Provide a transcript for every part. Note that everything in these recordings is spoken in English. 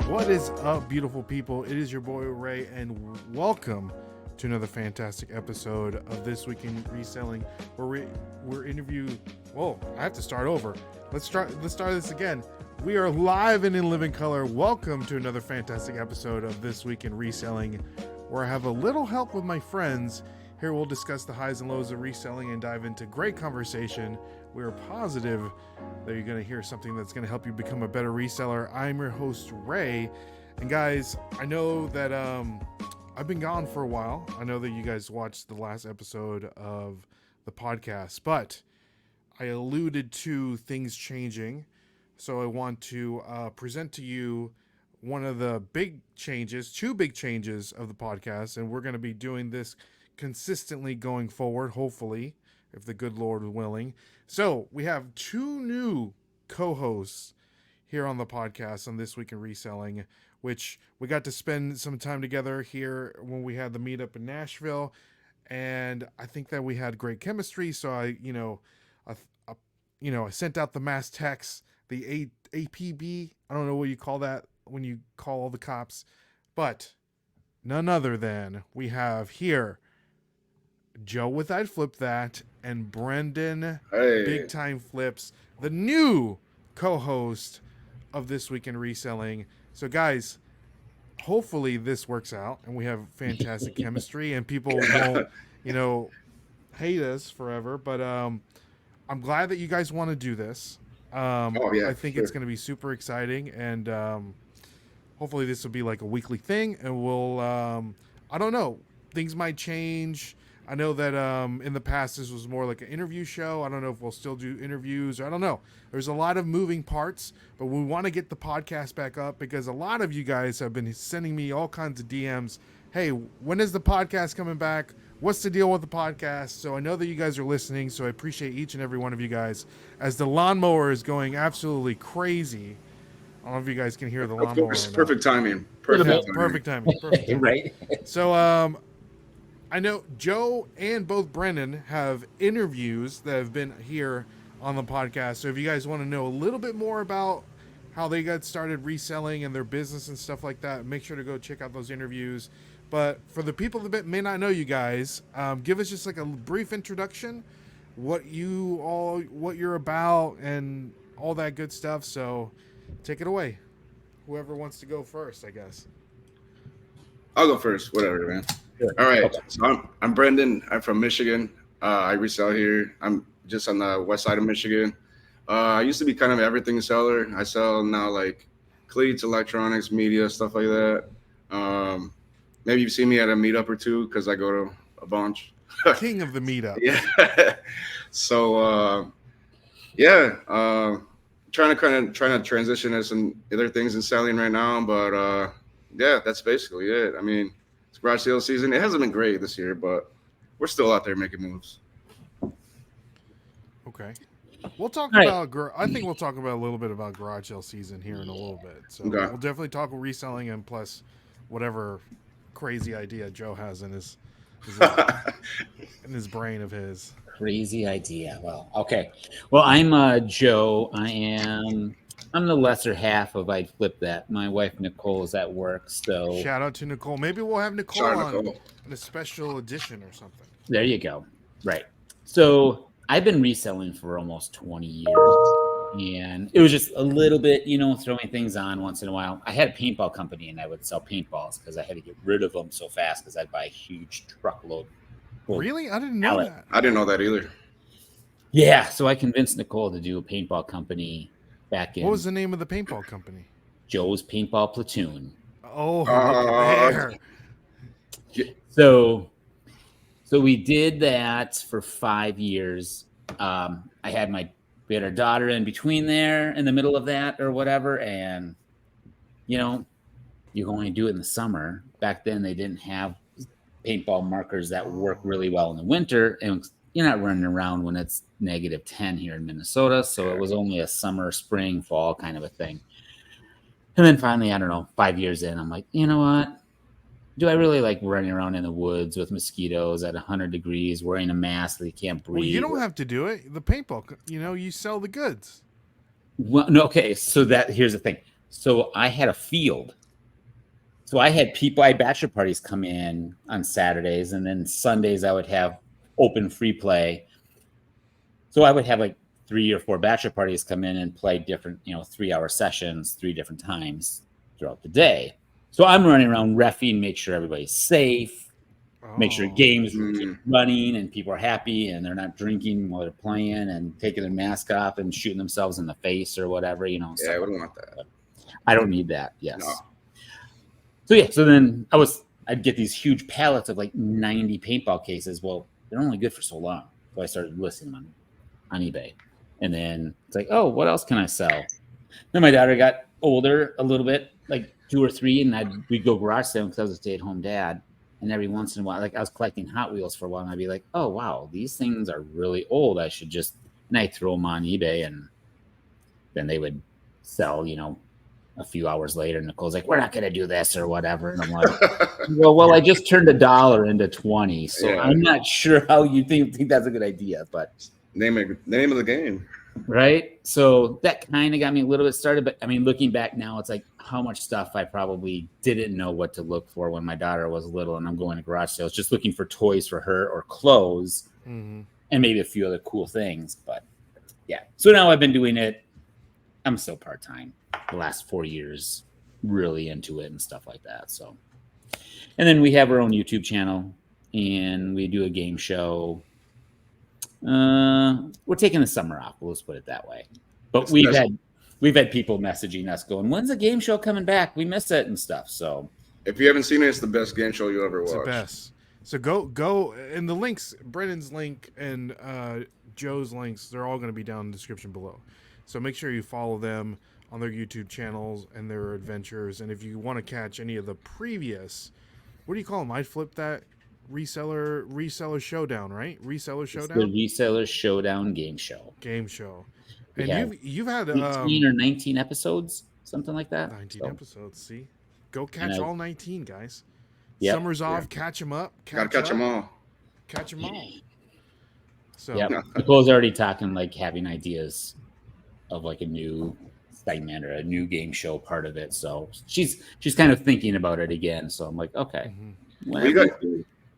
What is up, beautiful people? It is your boy Ray, and welcome to another fantastic episode of This Week in Reselling, where we're interview. Whoa, I have to start over. Let's start this again. We are live and in living color. Welcome to another fantastic episode of This Week in Reselling, where I have a little help with my friends. Here we'll discuss the highs and lows of reselling and dive into great conversation. We are positive that you're going to hear something that's going to help you become a better reseller. I'm your host, Ray. And guys, I know that I've been gone for a while. I know that you guys watched the last episode of the podcast, but I alluded to things changing. So I want to present to you one of the big changes, two big changes of the podcast. And we're going to be doing this consistently going forward, hopefully, if the good Lord is willing. So we have two new co-hosts here on the podcast on This Week in Reselling, which we got to spend some time together here when we had the meetup in Nashville, and I think that we had great chemistry. So I sent out the mass text, the APB. I don't know what you call that when you call all the cops, but none other than we have here Joe with I'd Flip That and Brendan Big Time Flips, the new co-host of This Week in Reselling. So guys, hopefully this works out and we have fantastic chemistry and people won't, hate us forever. But I'm glad that you guys want to do this. I think it's going to be super exciting, and hopefully this will be like a weekly thing, and we'll I don't know, things might change. I know that in the past this was more like an interview show. I don't know if we'll still do interviews. I don't know. There's a lot of moving parts, but we want to get the podcast back up because a lot of you guys have been sending me all kinds of DMs. Hey, when is the podcast coming back? What's the deal with the podcast? So I know that you guys are listening, so I appreciate each and every one of you guys. As the lawnmower is going absolutely crazy. I don't know if you guys can hear the lawnmower. Perfect timing. Perfect timing. Right. So I know Joe and both Brendan have interviews that have been here on the podcast. So if you guys want to know a little bit more about how they got started reselling and their business and stuff like that, make sure to go check out those interviews. But for the people that may not know you guys, give us just like a brief introduction, what you're about and all that good stuff. So take it away. Whoever wants to go first, I guess. I'll go first. Whatever, man. Sure. All right. Okay. So I'm Brendan. I'm from Michigan. I resell here. I'm just on the west side of Michigan. I used to be kind of everything seller. I sell now like cleats, electronics, media, stuff like that. Maybe you've seen me at a meetup or two because I go to a bunch. King of the meetup. Yeah. So trying to transition to some other things in selling right now, but yeah, that's basically it. I mean, it's garage sale season. It hasn't been great this year, but we're still out there making moves. Okay. We'll talk about, I think we'll talk about a little bit about garage sale season here in a little bit. So We'll definitely talk reselling and plus whatever crazy idea Joe has in his in his brain of his. Crazy idea. Well, okay. Well, I'm Joe. I'm the lesser half of I'd Flip That. My wife Nicole is at work, so shout out to Nicole. Maybe we'll have Nicole on in a special edition or something. There you go. Right. So I've been reselling for almost 20 years, and it was just a little bit, throwing things on once in a while. I had a paintball company, and I would sell paintballs because I had to get rid of them so fast because I'd buy a huge truckload. Really? I didn't know that. I didn't know that either. Yeah. So I convinced Nicole to do a paintball company. Back in what was the name of the paintball company? Joe's Paintball Platoon. Oh, So we did that for 5 years. We had our daughter in between there, in the middle of that or whatever, and you can only do it in the summer. Back then, they didn't have paintball markers that work really well in the winter, and you're not running around when it's -10 here in Minnesota. So it was only a summer, spring, fall kind of a thing. And then finally, I don't know, 5 years in, I'm like, you know what? Do I really like running around in the woods with mosquitoes at 100 degrees, wearing a mask that you can't breathe? Well, you don't have to do it. The paintball, you sell the goods. Well, no, okay. So here's the thing. So I had a field. So I had bachelor parties come in on Saturdays, and then Sundays I would have open free play. So I would have like 3 or 4 bachelor parties come in and play different, 3-hour sessions, 3 different times throughout the day. So I'm running around reffing, make sure everybody's safe, make sure games keep running and people are happy and they're not drinking while they're playing and taking their mask off and shooting themselves in the face or whatever, Yeah, I wouldn't want that. I don't need that. Yes. No. So then I'd get these huge pallets of like 90 paintball cases. Well, they're only good for so long. So I started listing them on eBay. And then it's like, oh, what else can I sell? Then my daughter got older a little bit, like 2 or 3, and we'd go garage sale because I was a stay-at-home dad. And every once in a while, like I was collecting Hot Wheels for a while, and I'd be like, oh, wow, these things are really old. I should just, and I'd throw them on eBay, and then they would sell, a few hours later. And Nicole's like, we're not going to do this or whatever. And I'm like, well, I just turned $1 into 20. So I'm not sure how you think that's a good idea, but name of the game. Right. So that kind of got me a little bit started. But I mean, looking back now, it's like how much stuff I probably didn't know what to look for when my daughter was little and I'm going to garage sales, just looking for toys for her or clothes and maybe a few other cool things. But yeah. So now I've been doing it. I'm still part-time the last 4 years, really into it and stuff like that. So, and then we have our own YouTube channel and we do a game show. We're taking the summer off. Let's put it that way. But we've had people messaging us going, "When's the game show coming back? We miss it and stuff." So if you haven't seen it, it's the best game show you ever watched. It's the best. So go and the links, Brennan's link and Joe's links, they're all going to be down in the description below. So make sure you follow them on their YouTube channels and their adventures. And if you want to catch any of the previous, what do you call them? I flipped that. Reseller showdown, right? Reseller showdown. It's the Reseller Showdown game show. And you've had 18 or 19 episodes, something like that. 19 episodes. See, go catch all 19, guys. Yep. Summer's off. Catch them up. Gotta catch them all. Catch them all. So Nicole's already talking like having ideas of like a new segment or a new game show part of it. So she's kind of thinking about it again. So I'm like, okay.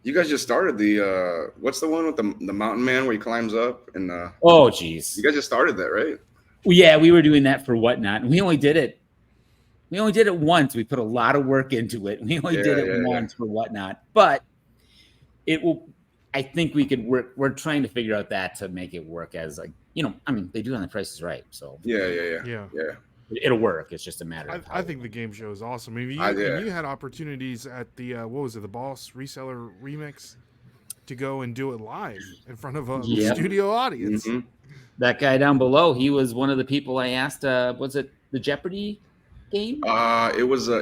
You guys just started the what's the one with the mountain man where he climbs up and oh geez. You guys just started that, right? Well, yeah, we were doing that for Whatnot, and we only did it once. We put a lot of work into it. We only did it once for Whatnot, but it will. I think we could work. We're trying to figure out that to make it work as like I mean, they do it on The Price is Right, so yeah. It'll work. It's just a matter of I think the game show is awesome. I mean, you had opportunities at the what was it, the Boss Reseller Remix, to go and do it live in front of a studio audience. Mm-hmm. That guy down below, he was one of the people I asked. Was it the Jeopardy game? It was I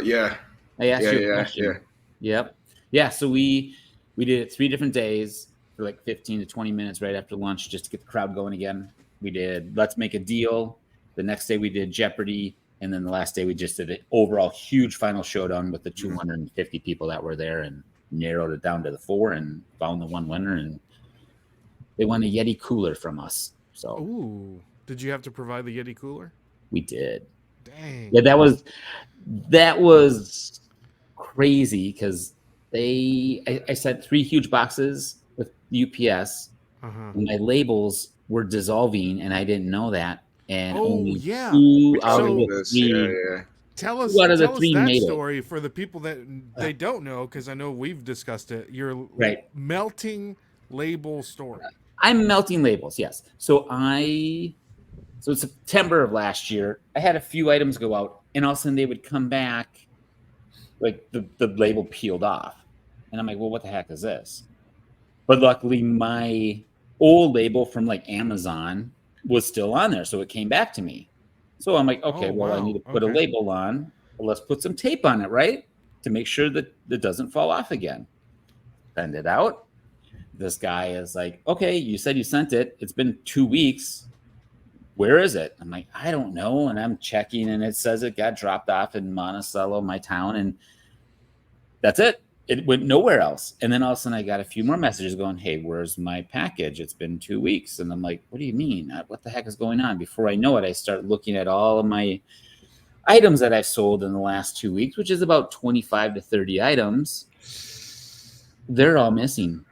asked you a question. Yeah. So we did it 3 different days for like 15 to 20 minutes right after lunch just to get the crowd going again. We did Let's Make a Deal. The next day we did Jeopardy, and then the last day we just did an overall huge final showdown with the 250 people that were there and narrowed it down to the 4 and found the one winner, and they won a Yeti cooler from us. So, ooh, did you have to provide the Yeti cooler? We did. Dang. Yeah, that was crazy because I sent 3 huge boxes with UPS, and my labels were dissolving, and I didn't know that. And only 2 out of the 3. Tell us that story for the people that they don't know, because I know we've discussed it. Your melting label story. I'm melting labels, yes. So in September of last year, I had a few items go out, and all of a sudden they would come back, like the label peeled off, and I'm like, well, what the heck is this? But luckily, my old label from like Amazon was still on there, so it came back to me. So I'm like, okay, I need to put a label on. Well, let's put some tape on it, right? To make sure that it doesn't fall off again. Send it out. This guy is like, okay, you said you sent it. It's been 2 weeks. Where is it? I'm like, I don't know. And I'm checking, and it says it got dropped off in Monticello, my town, and that's it. It went nowhere else. And then all of a sudden I got a few more messages going, hey, where's my package? It's been 2 weeks. And I'm like, what do you mean? What the heck is going on? Before I know it, I start looking at all of my items that I've sold in the last 2 weeks, which is about 25 to 30 items, they're all missing.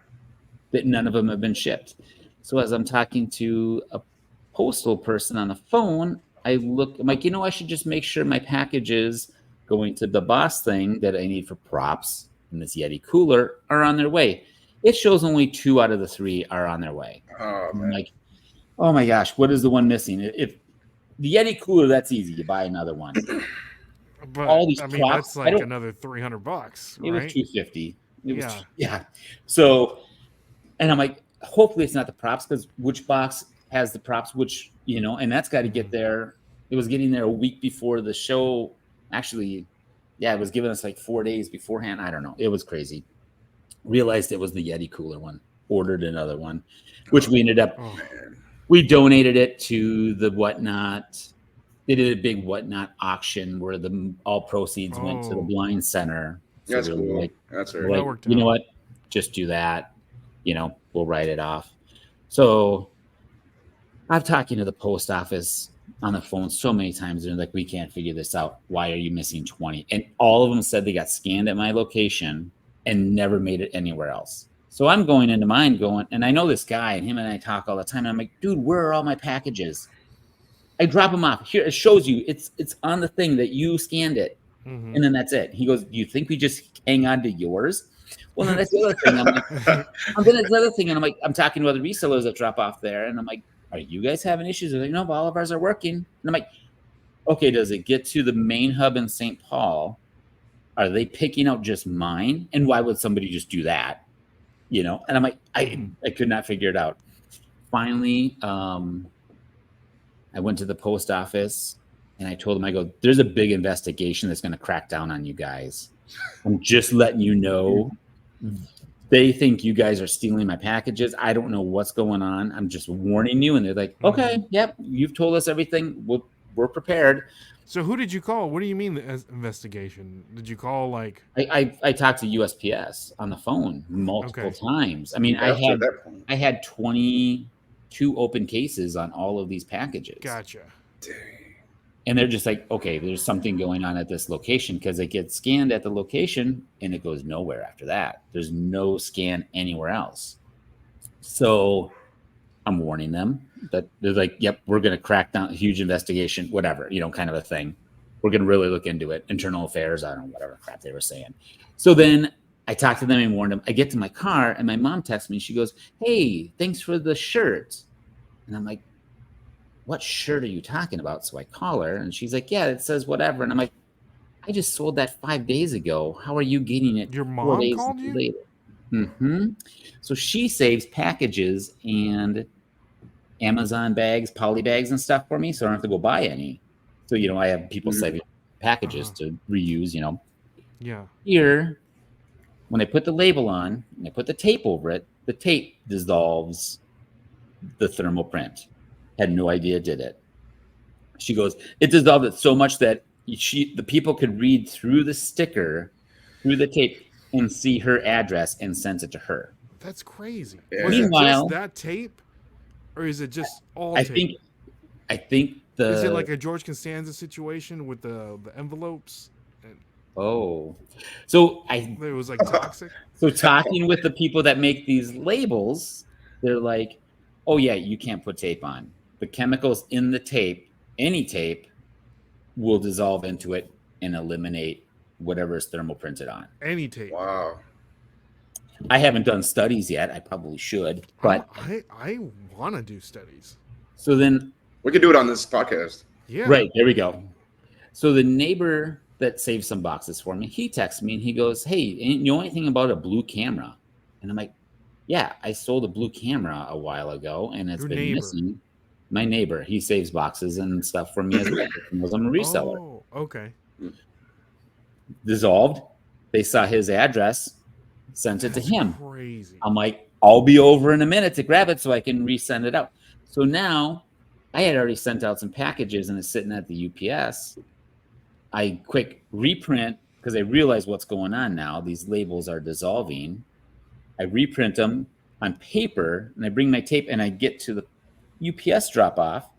That none of them have been shipped. So as I'm talking to a postal person on the phone, I'm like, I should just make sure my packages going to the boss thing that I need for props and this Yeti cooler are on their way. It shows only 2 out of the 3 are on their way. Oh, I'm man. like, oh my gosh, what is the one missing? If the Yeti cooler, that's easy. You buy another one. But All these I mean, props, that's like another $300, it was right? $250. Yeah. Yeah. So, and I'm like, hopefully it's not the props, because which box has the props, which, and that's got to get there. It was getting there a week before the show. Actually, yeah, it was giving us like 4 days beforehand. I don't know. It was crazy. Realized it was the Yeti cooler one. Ordered another one, which we ended up, we donated it to the Whatnot. They did a big Whatnot auction where all proceeds went to the Blind Center. So That's cool. That's very that cool. worked you know out. what? Just do that. We'll write it off. So I've talking to the post office on the phone so many times. They're like, we can't figure this out. Why are you missing 20? And all of them said they got scanned at my location and never made it anywhere else. So I'm going into mine and I know this guy, and him and I talk all the time. And I'm like, dude, where are all my packages? I drop them off. Here, it shows you. It's on the thing that you scanned it. Mm-hmm. And then that's it. He goes, do you think we just hang on to yours? Well, then that's the other thing. I'm like, then that's the other thing. And I'm like, I'm talking to other resellers that drop off there. And I'm like, are you guys having issues? They're like, no, but all of ours are working. And I'm like, okay, does it get to the main hub in St. Paul? Are they picking out just mine? And why would somebody just do that? And I'm like, I could not figure it out. Finally, I went to the post office and I told them, I go, there's a big investigation that's going to crack down on you guys. I'm just letting you know. They think you guys are stealing my packages. I don't know what's going on. I'm just warning you. And they're like, okay, yep, you've told us everything. We're prepared. So who did you call? What do you mean the investigation? Did you call like? I talked to USPS on the phone multiple times. I mean, I had 22 open cases on all of these packages. Gotcha. Dang. And they're just like, okay, there's something going on at this location, because it gets scanned at the location and it goes nowhere after that. There's no scan anywhere else. So I'm warning them that they're like, yep, we're going to crack down, huge investigation, whatever, kind of a thing. We're going to really look into it. Internal affairs, I don't know, whatever crap they were saying. So then I talked to them and warned them. I get to my car and my mom texts me. She goes, hey, thanks for the shirt. And I'm like, what shirt are you talking about? So I call her and she's like, yeah, it says whatever. And I'm like, I just sold that 5 days ago. How are you getting it? Your 4 mom days called you? later? Mm-hmm. So she saves packages and Amazon bags, poly bags and stuff for me, so I don't have to go buy any. So, I have people saving packages to reuse, Yeah. Here, when I put the label on and I put the tape over it, the tape dissolves the thermal print. Had no idea it did it. She goes, it dissolved it so much that the people could read through the sticker, through the tape, and see her address and sends it to her. That's crazy. Yeah. Was it Meanwhile, just that tape, or is it just all tape? I think Is it like a George Costanza situation with the envelopes? Oh, so It was like toxic. So talking with the people that make these labels, they're like, oh yeah, you can't put tape on. The chemicals in the tape, any tape, will dissolve into it and eliminate whatever is thermal printed on. Any tape. Wow. I haven't done studies yet. I probably should, but I want to do studies. So then we could do it on this podcast. Yeah. Right, there we go. So the neighbor that saved some boxes for me, he texts me and he goes, hey, you know anything about a blue camera? And I'm like, yeah, I sold a blue camera a while ago and it's been missing. My neighbor, he saves boxes and stuff for me as well. Because I'm a reseller. Oh, okay. Dissolved. They saw his address, sent it to him. Crazy. I'm like, I'll be over in a minute to grab it so I can resend it out. So now I had already sent out some packages and it's sitting at the UPS. I quick reprint because I realize what's going on now. These labels are dissolving. I reprint them on paper and I bring my tape and I get to the UPS drop off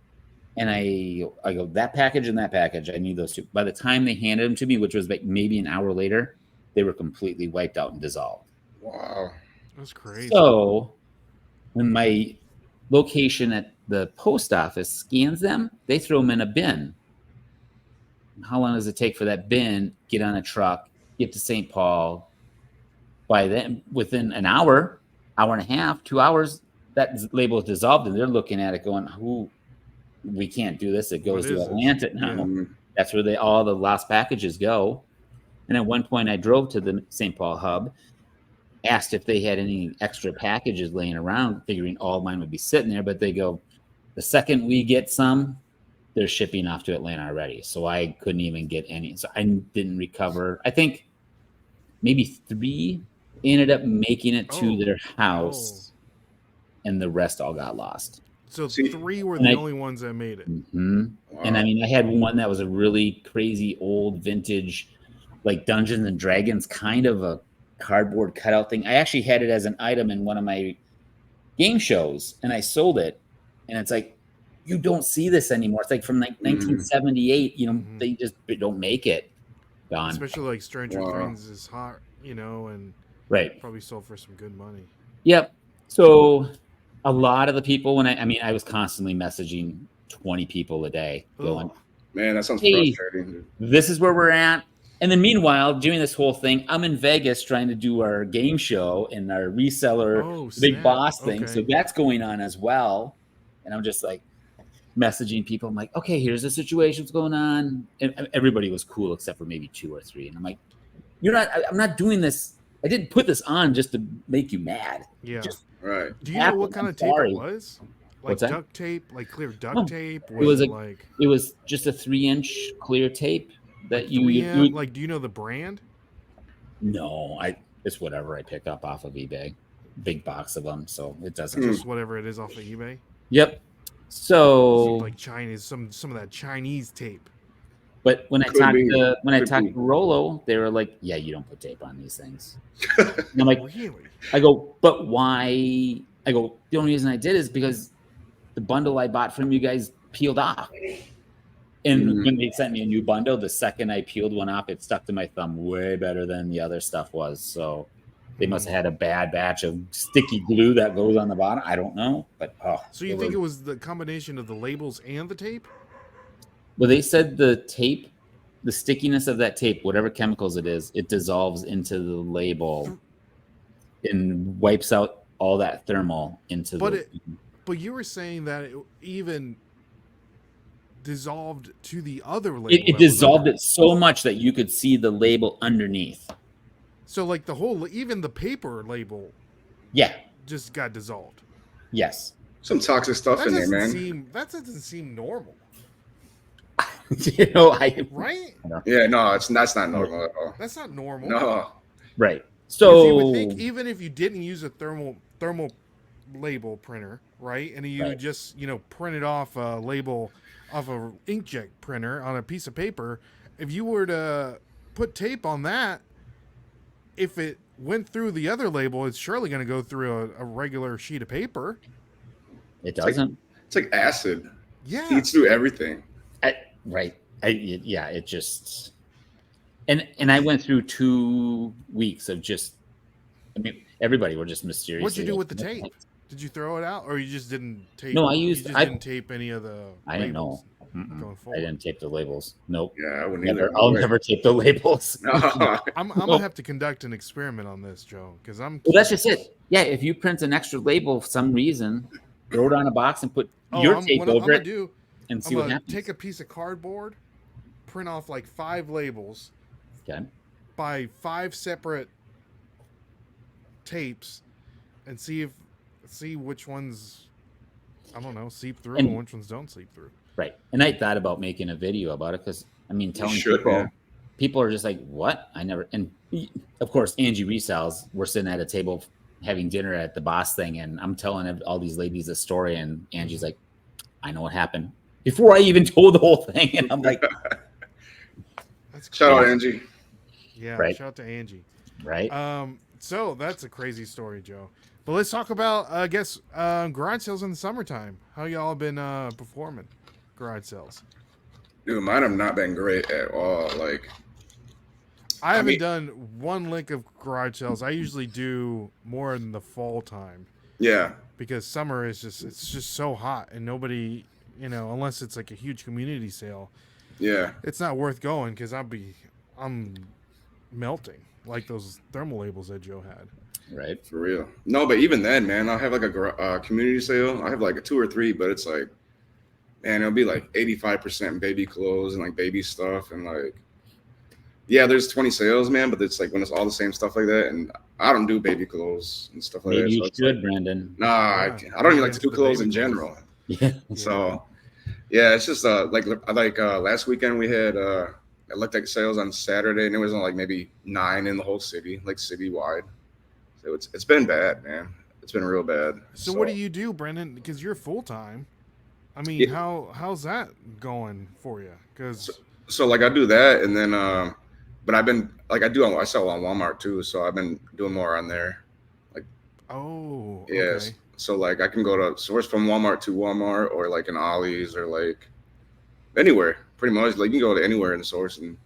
And I go, that package and that package, I need those two. By the time they handed them to me, which was like maybe an hour later, they were completely wiped out and dissolved. Wow. That's crazy. So when my location at the post office scans them, they throw them in a bin. How long does it take for that bin, get on a truck, get to St. Paul? By then, within an hour and a half, 2 hours, that label is dissolved, and they're looking at it going, "Who? We can't do this. It goes to Atlanta now." Yeah. That's where all the lost packages go. And at one point, I drove to the St. Paul hub, asked if they had any extra packages laying around, figuring all mine would be sitting there. But they go, the second we get some, they're shipping off to Atlanta already. So I couldn't even get any. So I didn't recover. I think maybe 3 ended up making it to their house, and the rest all got lost. So 3 were the only ones that made it. Mm-hmm. Wow. And I mean, I had one that was a really crazy old vintage, like Dungeons and Dragons, kind of a cardboard cutout thing. I actually had it as an item in one of my game shows, and I sold it. And it's like, you don't see this anymore. It's like from like 1978. You know, they just don't make it. Gone. Especially like Stranger Things is hot, you know, and probably sold for some good money. Yep. So a lot of the people, when I was constantly messaging 20 people a day going, man, that sounds frustrating. This is where we're at. And then meanwhile, doing this whole thing, I'm in Vegas trying to do our game show and our reseller Big Boss thing. So that's going on as well. And I'm just like messaging people. I'm like, okay, here's the situation, what's going on. And everybody was cool except for maybe 2 or 3. And I'm like, I'm not doing this. I didn't put this on just to make you mad. Yeah. Right. Do you know what kind of tape it was? Like duct tape, like clear duct tape? It was just a 3-inch clear tape that you like. Do you know the brand? No, it's whatever I pick up off of eBay. Big box of them, so it doesn't. Just whatever it is off of eBay. Yep. So like Chinese, some of that Chinese tape. But when I talked to Rolo, they were like, "Yeah, you don't put tape on these things." And I'm like, "Really?" I go, "But why?" I go, "The only reason I did is because the bundle I bought from you guys peeled off." And when they sent me a new bundle, the second I peeled one off, it stuck to my thumb way better than the other stuff was. So they must have had a bad batch of sticky glue that goes on the bottom. I don't know, but so you think it was the combination of the labels and the tape? Well, they said the tape, the stickiness of that tape, whatever chemicals it is, it dissolves into the label and wipes out all that thermal into But you were saying that it even dissolved to the other label. It dissolved it so much that you could see the label underneath. So like even the paper label, just got dissolved. Yes, some toxic stuff in there, man. That doesn't seem normal. You know, right? Yeah, no, that's not normal at all. That's not normal. No, right. So you would think even if you didn't use a thermal label printer, right, and you just printed off a label off a inkjet printer on a piece of paper, if you were to put tape on that, if it went through the other label, it's surely going to go through a regular sheet of paper. It doesn't. It's like acid. Yeah, it eats through everything. It just and I went through 2 weeks of just. I mean, everybody were just mysterious. What'd you do with the tape? Did you throw it out, or you just didn't tape? No, I didn't tape any of the. I didn't know. I didn't tape the labels. Nope. Yeah, I wouldn't either. I'll never tape the labels. No. I'm gonna have to conduct an experiment on this, Joe, because I'm. Well, that's just it. Yeah, if you print an extra label for some reason, throw it on a box and put your tape over it, and see what happens. Take a piece of cardboard, print off like 5 labels. Okay. By 5 separate tapes, and see which ones seep through and which ones don't seep through. Right. And I thought about making a video about it because telling people are just like, what? I never. And of course, Angie resells. We're sitting at a table having dinner at the Boss thing, and I'm telling all these ladies a story, and Angie's like, I know what happened before I even told the whole thing, and I'm like, shout out Angie. Yeah, shout out to Angie. Right. So that's a crazy story, Joe. But let's talk about, garage sales in the summertime. How y'all been performing? garage sales? Dude, mine have not been great at all. Like, I haven't done one lick of garage sales. I usually do more in the fall time yeah, because summer is it's just so hot and nobody, unless it's like a huge community sale, yeah. it's not worth going because I'm melting like those thermal labels that Joe had. Right. For real. No, but even then, man, I'll have like a community sale. I have like a 2 or 3, but it's like, man, it'll be like 85% baby clothes and like baby stuff. And like, yeah, there's 20 sales, man, but it's like when it's all the same stuff like that. And I don't do baby clothes and stuff like Maybe that. you So it's should, like, Brandon. nah, Yeah, I don't even like into to do the clothes baby in clothes. general. Yeah. So yeah, it's just like last weekend we had electric sales on Saturday, and it was on like maybe 9 in the whole city, like citywide. So it's been bad, man. It's been real bad. So what do you do, Brendan? Because you're full time. I mean, Yeah. how's that going for you? Because So like I do that, and then but I've been like I sell on Walmart too, so I've been doing more on there. Like yes, okay. so like I can go to source from Walmart to Walmart or like an Ollie's or like anywhere, pretty much. Like you can go to anywhere in the source and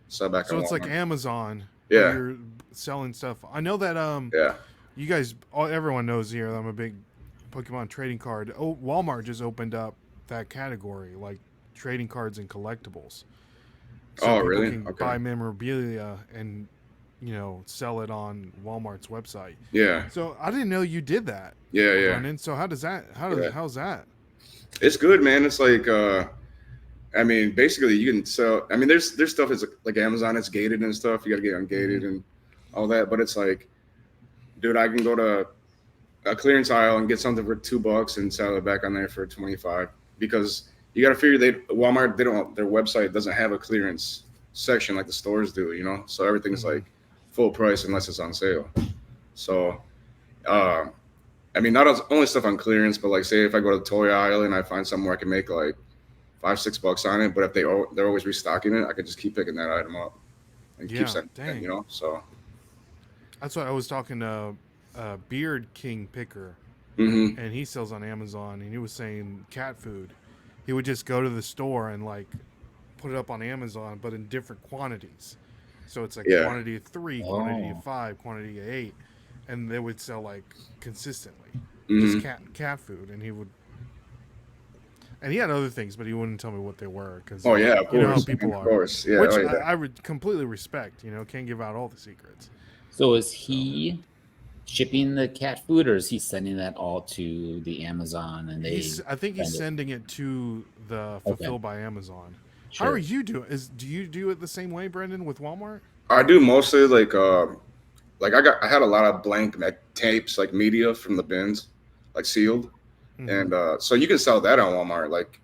sell back So on it's Walmart. like Amazon where Yeah, you're selling stuff. I know that yeah. you guys, everyone knows here that I'm a big Pokemon trading card. Oh, Walmart just opened up that category, like trading cards and collectibles. So Oh people really? can Okay. buy memorabilia and sell it on Walmart's website. Yeah, So I didn't know you did that, yeah. Brendan. So how's that? Yeah. How's that? It's good, man. It's like I mean, basically you can sell. I mean, there's stuff is like Amazon. It's gated and stuff. You got to get ungated and all that. But it's like, dude, I can go to a clearance aisle and get something for $2 and sell it back on there for 25 because you got to figure Walmart their website doesn't have a clearance section like the stores do, so everything's like full price unless it's on sale. So I mean, not only stuff on clearance, but like say if I go to the toy aisle and I find something where I can make like $5-6 on it, but if they're always restocking it, I could just keep picking that item up and keep sending it, so That's what I was talking to Beard King Picker, mm-hmm. and he sells on Amazon, and he was saying cat food. He would just go to the store and like put it up on Amazon, but in different quantities. So it's like quantity of 3, quantity of 5, quantity of 8, and they would sell like consistently just cat food, and he had other things, but he wouldn't tell me what they were because of course, you know how people of are. course, yeah, Which I would completely respect. Can't give out all the secrets. So is he shipping the cat food, or is he sending that all to the Amazon and I think he's sending it to the Fulfilled by Amazon. Sure. How are you doing? Do you do it the same way, Brendan, with Walmart? I do mostly like I had a lot of blank tapes, like media from the bins, like sealed, and so you can sell that on Walmart, like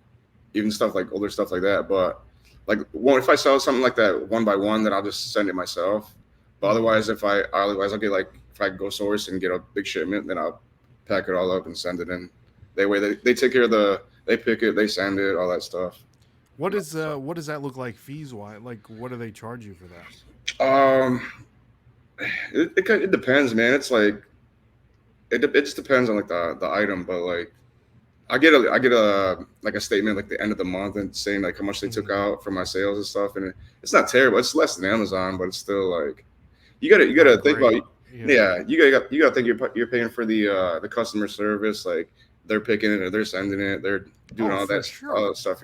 even stuff like older stuff like that. But like if I sell something like that one by one, then I'll just send it myself. But otherwise, I'll get like if I go source and get a big shipment, then I'll pack it all up and send it in. That way they take care of they pick it, they send it, all that stuff. What does that look like fees wise? Like what do they charge you for that? It depends, man. It's like it just depends on like the item, but like I get a like a statement like the end of the month and saying like how much they took out for my sales and stuff, and it's not terrible. It's less than Amazon, but it's still like you gotta think about you gotta think you're paying for the customer service, like they're picking it or they're sending it, they're doing all that stuff,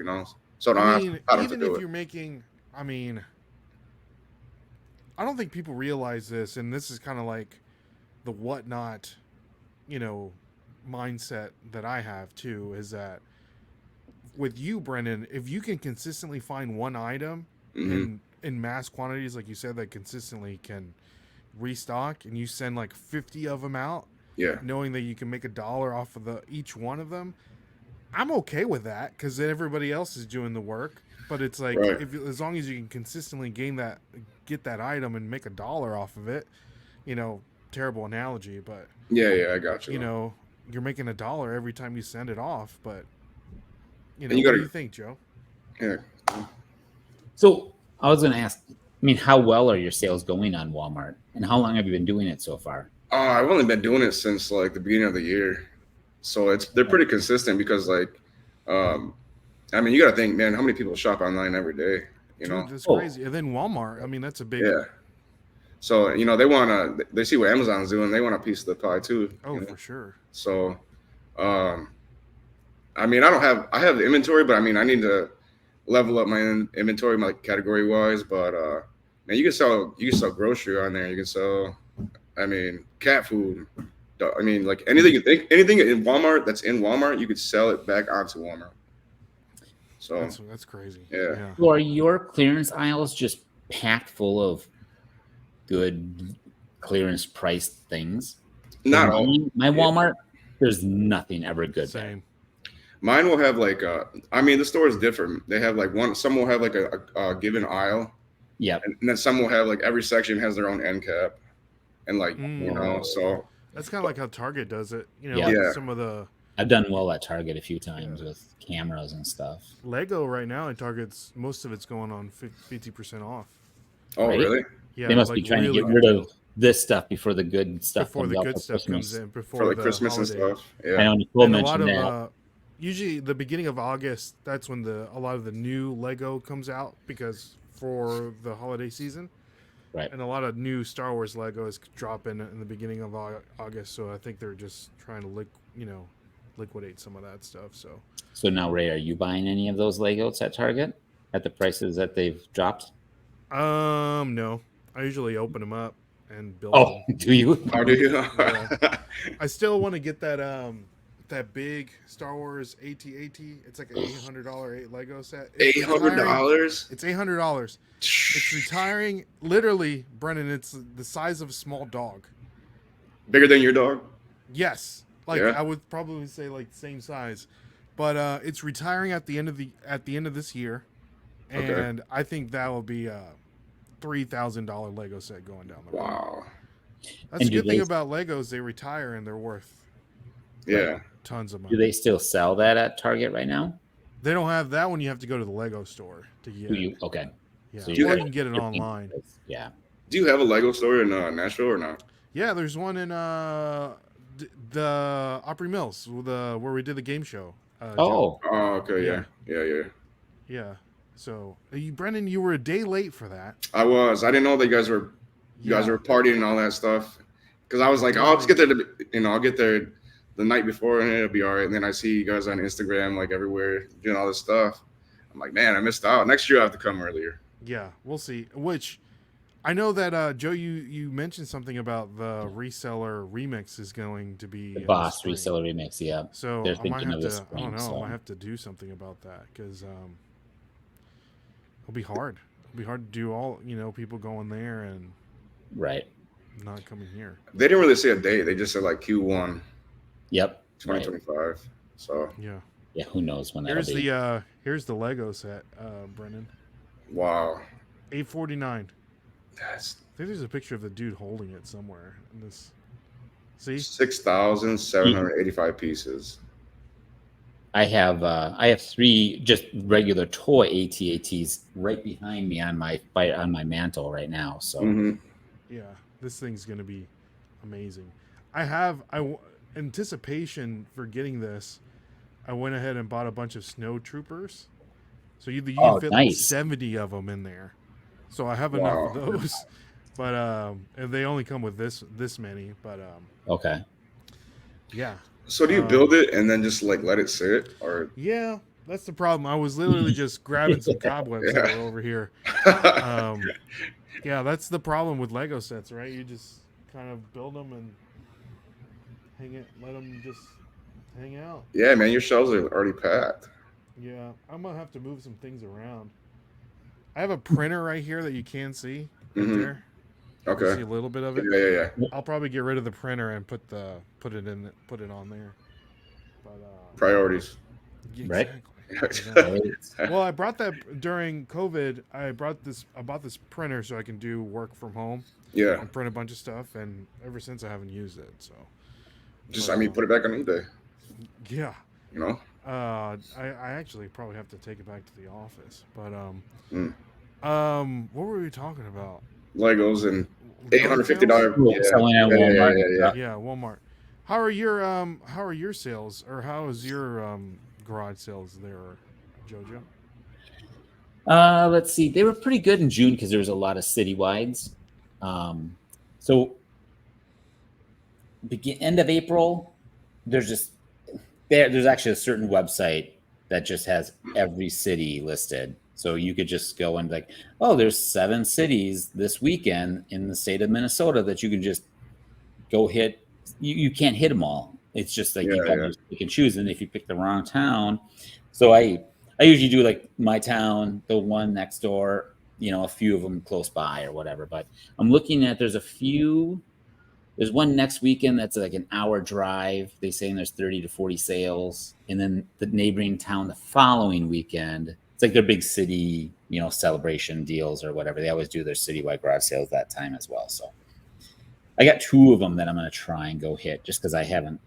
So I mean, even if you're making, I mean, I don't think people realize this, and this is kind of like the whatnot, mindset that I have too, is that with you, Brendan, if you can consistently find one item in mass quantities, like you said, that consistently can restock, and you send like 50 of them out, knowing that you can make $1 off of each one of them, I'm okay with that because everybody else is doing the work. But it's like as long as you can consistently get that item and make $1 off of it, terrible analogy, but I got you. You're making $1 every time you send it off. But what do you think, Joe? Yeah. So I was going to ask, I mean, how well are your sales going on Walmart, and how long have you been doing it so far? I've only been doing it since like the beginning of the year, so they're pretty consistent because like I mean, you got to think, man, how many people shop online every day? You know, Dude, that's crazy. And then Walmart. I mean, that's a big. yeah. So they see what Amazon's doing. They want a piece of the pie too. Oh, for sure. So, um, I mean, I have the inventory, but I mean, I need to level up my inventory, my category wise. But man, you can sell grocery on there. You can sell, I mean, cat food. I mean, like anything you think, anything in Walmart that's in Walmart, you could sell it back onto Walmart. So that's crazy. Yeah. So are your clearance aisles just packed full of good clearance priced things? Not all. My Walmart, there's nothing ever good there. Same. Mine will have like I mean, the store is different. They have like some will have like a given aisle. Yeah. And then some will have like every section has their own end cap. And like, so that's kind of like how Target does it. You know, Yeah. some of the. I've done well at Target a few times with cameras and stuff. Lego right now at Target's, most of it's going on 50% off. Oh, Right? really? Yeah, They must like be trying really to get rid of this stuff before the good stuff before comes the out good for stuff Christmas. comes in, before For like the Christmas holiday. and stuff. I Yeah. know Nicole And a lot mentioned of that. usually the beginning of August, that's when a lot of the new Lego comes out, because for the holiday season. Right. And a lot of new Star Wars Lego is dropping in the beginning of August, so I think they're just trying to liquidate some of that stuff. So now, Ray, are you buying any of those Legos at Target at the prices that they've dropped? No, I usually open them up and build Oh, them. do you? How do you? Yeah. I still want to get that big Star Wars AT-AT. It's like an $800 Lego set. $800? It's $800. It's retiring. Literally, Brennan, it's the size of a small dog. Bigger than your dog? Yes. Like, Yeah. I would probably say like same size. But it's retiring at the end of this year. And I think that will be a $3,000 Lego set going down the road. Wow. That's And the do good thing they- about Legos. They retire and they're worth Yeah. tons of money. Do they still sell that at Target right now? They don't have that one. You have to go to the Lego store to get Do it. you? Okay. Yeah. So Or you you can get it online. Yeah. Do you have a Lego store in Nashville or not? Yeah, there's one in the Opry Mills, where we did the game show. Oh, Oh, okay. Yeah. Yeah. So, Brendan, you were a day late for that. I was. I didn't know that you guys were partying and all that stuff. Because I was like, I'll just get there. I'll get there the night before and it'll be all right. And then I see you guys on Instagram, like everywhere, doing all this stuff. I'm like, man, I missed out. Next year I have to come earlier. Yeah, we'll see. Which I know that Joe, you mentioned something about the reseller remix is going to be the in Boss spring. reseller remix. Yeah. So They're I might thinking have of to. the I don't spring, know. so. I might have to do something about that because it'll be hard. It'll be hard to do all people going there and Right. not coming here. They didn't really say a date. They just said like Q1 Yep. 2025. Right. So Yeah. Yeah. Who knows when that'll be? Here's the Lego set, Brendan. wow. $849. That's I think there's a picture of the dude holding it somewhere in this. See? 6,785 pieces. I have 3 just regular toy AT-ATs right behind me on my mantle right now. So Yeah, this thing's gonna be amazing. Anticipation for getting this. I went ahead and bought a bunch of snow troopers. So you fit like nice. 70 of them in there. So I have enough of those. But and they only come with this many. But okay. yeah. So do you build it and then just like let it sit, or? Yeah, that's the problem. I was literally just grabbing some cobwebs that were over here. Yeah, that's the problem with Lego sets, right? You just kind of build them and let them just hang out. Yeah, man, your shelves are already packed. Yeah, I'm gonna have to move some things around. I have a printer right here that you can see right there. Okay. You see a little bit of it. Yeah. I'll probably get rid of the printer and put it on there. But Priorities. Right. Exactly. Well, I brought that during COVID. I bought this printer so I can do work from home. Yeah. And print a bunch of stuff, and ever since I haven't used it. So. Just put it back on eBay. Yeah. You know. I actually probably have to take it back to the office. But what were we talking about? Legos and $850. Selling at Walmart. Yeah, Walmart. How are your sales, or how is your garage sales there JoJo? Let's see. They were pretty good in June because there was a lot of citywides. So end of April, there's actually a certain website that just has every city listed. So you could just go and like, oh, there's 7 cities this weekend in the state of Minnesota that you can just go hit. You can't hit them all. It's just like you can choose. And if you pick the wrong town, so I usually do like my town, the one next door, a few of them close by or whatever. But I'm looking at there's one next weekend that's like an hour drive. They say there's 30 to 40 sales. And then the neighboring town the following weekend, it's like their big city, celebration deals or whatever. They always do their citywide garage sales that time as well. So I got 2 of them that I'm going to try and go hit just because I haven't,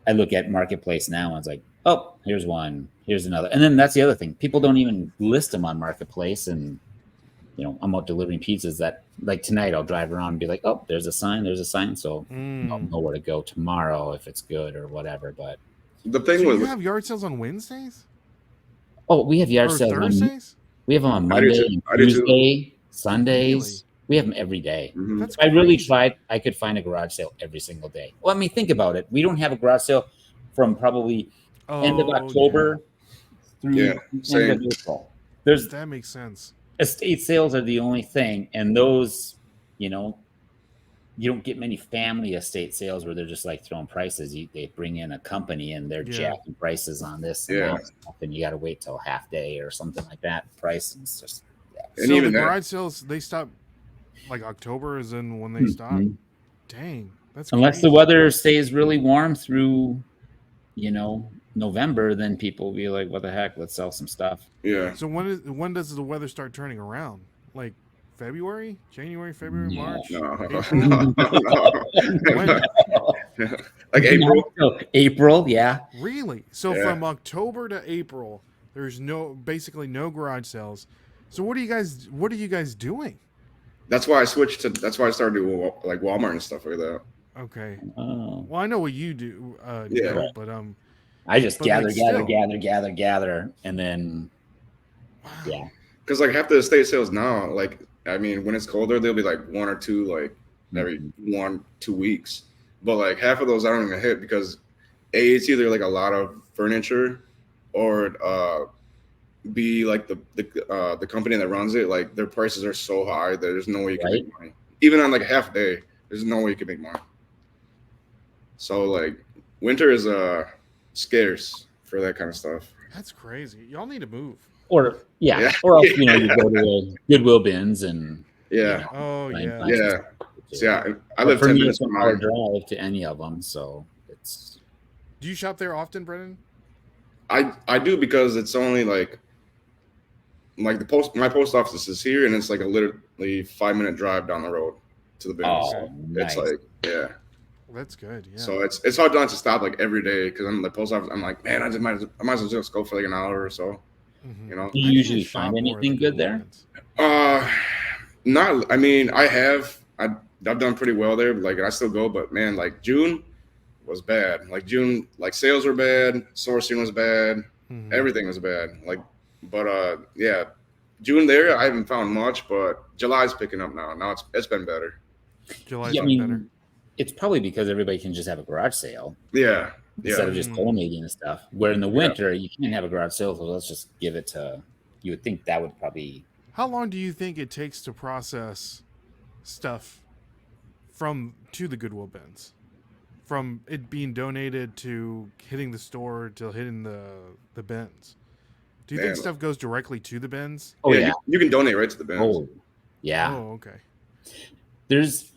I look at Marketplace now and it's like, oh, here's one, here's another. And then that's the other thing. People don't even list them on Marketplace. And, I'm out delivering pizzas that like tonight I'll drive around and be like, oh, there's a sign. So I'll know where to go tomorrow if it's good or whatever. But the thing so you have yard sales on Wednesdays? Oh, we have yard sales Thursdays? We have them on Monday, Tuesday, Sundays. Really? We have them every day. Mm-hmm. I really tried. I could find a garage sale every single day. Well, I mean, think about it. We don't have a garage sale from probably end of October through end of April. That makes sense. Estate sales are the only thing. And those, you don't get many family estate sales where they're just like throwing prices. They bring in a company and they're jacking prices on this and that stuff, and you got to wait till half day or something like that. Price and it's just And so even the garage sales, they stop like October is in when they stop. Dang, that's unless crazy. the weather stays really warm through, November, then people will be like, "What the heck? Let's sell some stuff." Yeah. So when does the weather start turning around? Like February, January, February, March, no. Like April, yeah. Really? So from October to April, there's basically no garage sales. So what are you guys doing? That's why I switched to. That's why I started doing like Walmart and stuff like that. Okay. Well, I know what you do. But I just gather, and then Because like half the estate sales now, like I mean, when it's colder, they'll be like 1 or 2 like every 1-2 weeks. But like half of those I don't even hit because it's either like a lot of furniture or B like the company that runs it, like their prices are so high that there's no way you can make money. Even on like a half day, there's no way you can make money. So like winter is scarce for that kind of stuff. That's crazy. Y'all need to move. Or else you go to the Goodwill bins and So I live 10 minutes from my drive to any of them, so it's. Do you shop there often, Brennan? I do because it's only like my post office is here and it's like a literally 5-minute drive down the road to the bins. Oh, nice. It's like That's good. Yeah. So it's hard not to stop like every day because I'm the post office. I'm like, man, I might as well just go for like an hour or so. Mm-hmm. Do you usually find anything good there? Not. I mean, I've done pretty well there. Like I still go, but man, like June was bad. Like June, like sales were bad, sourcing was bad, everything was bad. Like, but June there I haven't found much, but July's picking up now. Now it's been better. July's better. It's probably because everybody can just have a garage sale. Yeah. Instead of just donating and stuff. Where in the winter you can't have a garage sale, so let's just give it to. You would think that would probably. How long do you think it takes to process stuff to the Goodwill bins? From it being donated to hitting the store to hitting the bins. Do you think stuff goes directly to the bins? Oh yeah. You can donate right to the bins. Oh, yeah. Oh, okay. There's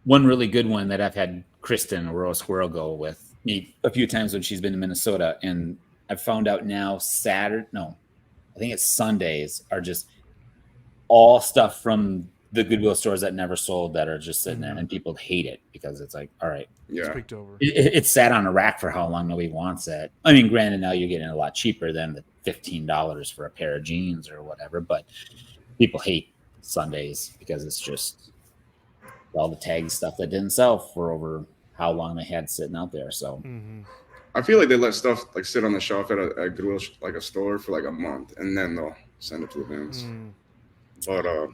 one really good one that I've had Kristen Aurora Squirrel go with me a few times when she's been to Minnesota, and I found out now I think it's Sundays are just all stuff from the Goodwill stores that never sold that are just sitting there, and people hate it because it's like, all right, it's picked over. It's sat on a rack for how long? Nobody wants it. I mean, granted, now you're getting a lot cheaper than the $15 for a pair of jeans or whatever, but people hate Sundays because it's just all the tag stuff that didn't sell for over how long they had sitting out there. So I feel like they let stuff like sit on the shelf at a Goodwill, like a store for like a month, and then they'll send it to the vans. But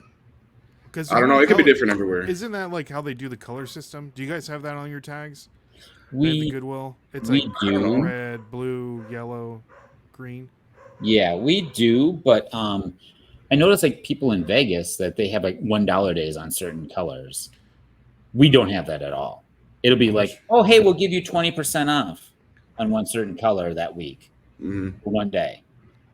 Because I don't know. It could be different everywhere. Isn't that like how they do the color system? Do you guys have that on your tags? We the Goodwill. It's we like do. red, blue, yellow, green. Yeah, we do, but I noticed like people in Vegas that they have like $1 days on certain colors. We don't have that at all. It'll be like, oh, hey, we'll give you 20% off on one certain color that week for one day,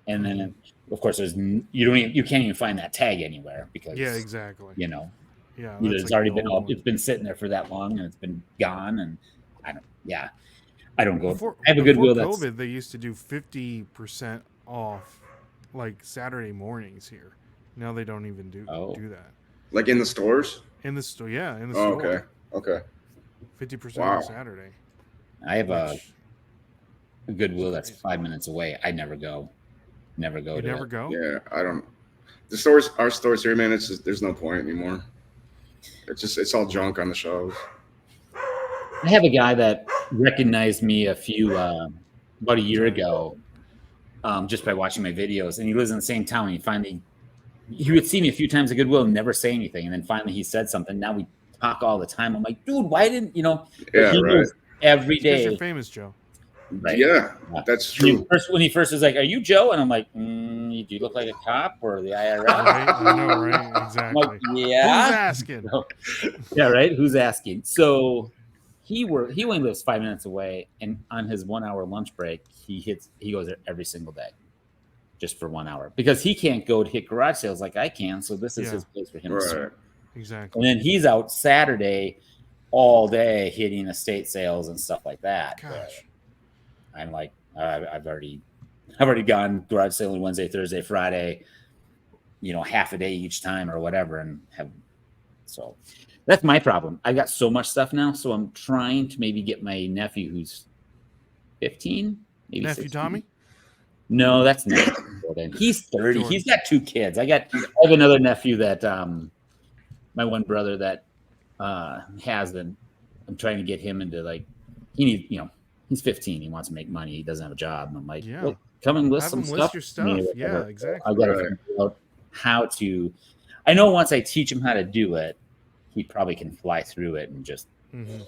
and then of course you can't even find that tag anywhere because exactly. It's already been it's been sitting there for that long and it's been gone, and I don't go. I have a Goodwill. Before COVID, they used to do 50% off, like Saturday mornings here. Now they don't even do that. Like in the stores? In the store, yeah. In the store. Okay. 50% on Saturday. I have a Goodwill that's 5 minutes away. I never go. Never go. Never go? Yeah, I don't. The stores, our stores here, man. There's no point anymore. It's all junk on the shelves. I have a guy that recognized me about a year ago, just by watching my videos, and he lives in the same town. And he would see me a few times at Goodwill and never say anything, and then finally he said something. Now we talk all the time. I'm like, dude, why didn't you know? Yeah, right. Every day. Because you're famous, Joe. Right. Yeah, that's true. When he first was like, "Are you Joe?" and I'm like, "Do you look like a cop or the IRS?" Right? I know, right? Exactly. I'm like, yeah. Who's asking? Yeah, right. Who's asking? So he only lives 5 minutes away, and on his 1 hour lunch break, he goes there every single day, just for 1 hour, because he can't go to hit garage sales like I can. So this is his place for him to serve. Exactly. And then he's out Saturday all day hitting estate sales and stuff like that. Gosh. I'm like, I've already gone garage sale Wednesday, Thursday, Friday, half a day each time or whatever, so that's my problem. I got so much stuff now, so I'm trying to maybe get my nephew who's 15, maybe nephew 16. Tommy. No, that's not. He's 30. Jordan. He's got 2 kids. I have another nephew that my one brother that has them. I'm trying to get him into like he needs he's 15. He wants to make money. He doesn't have a job. And I'm like, well, come and list some stuff. Your stuff. Yeah, exactly. I've got to figure out how to. I know once I teach him how to do it, he probably can fly through it and just. Then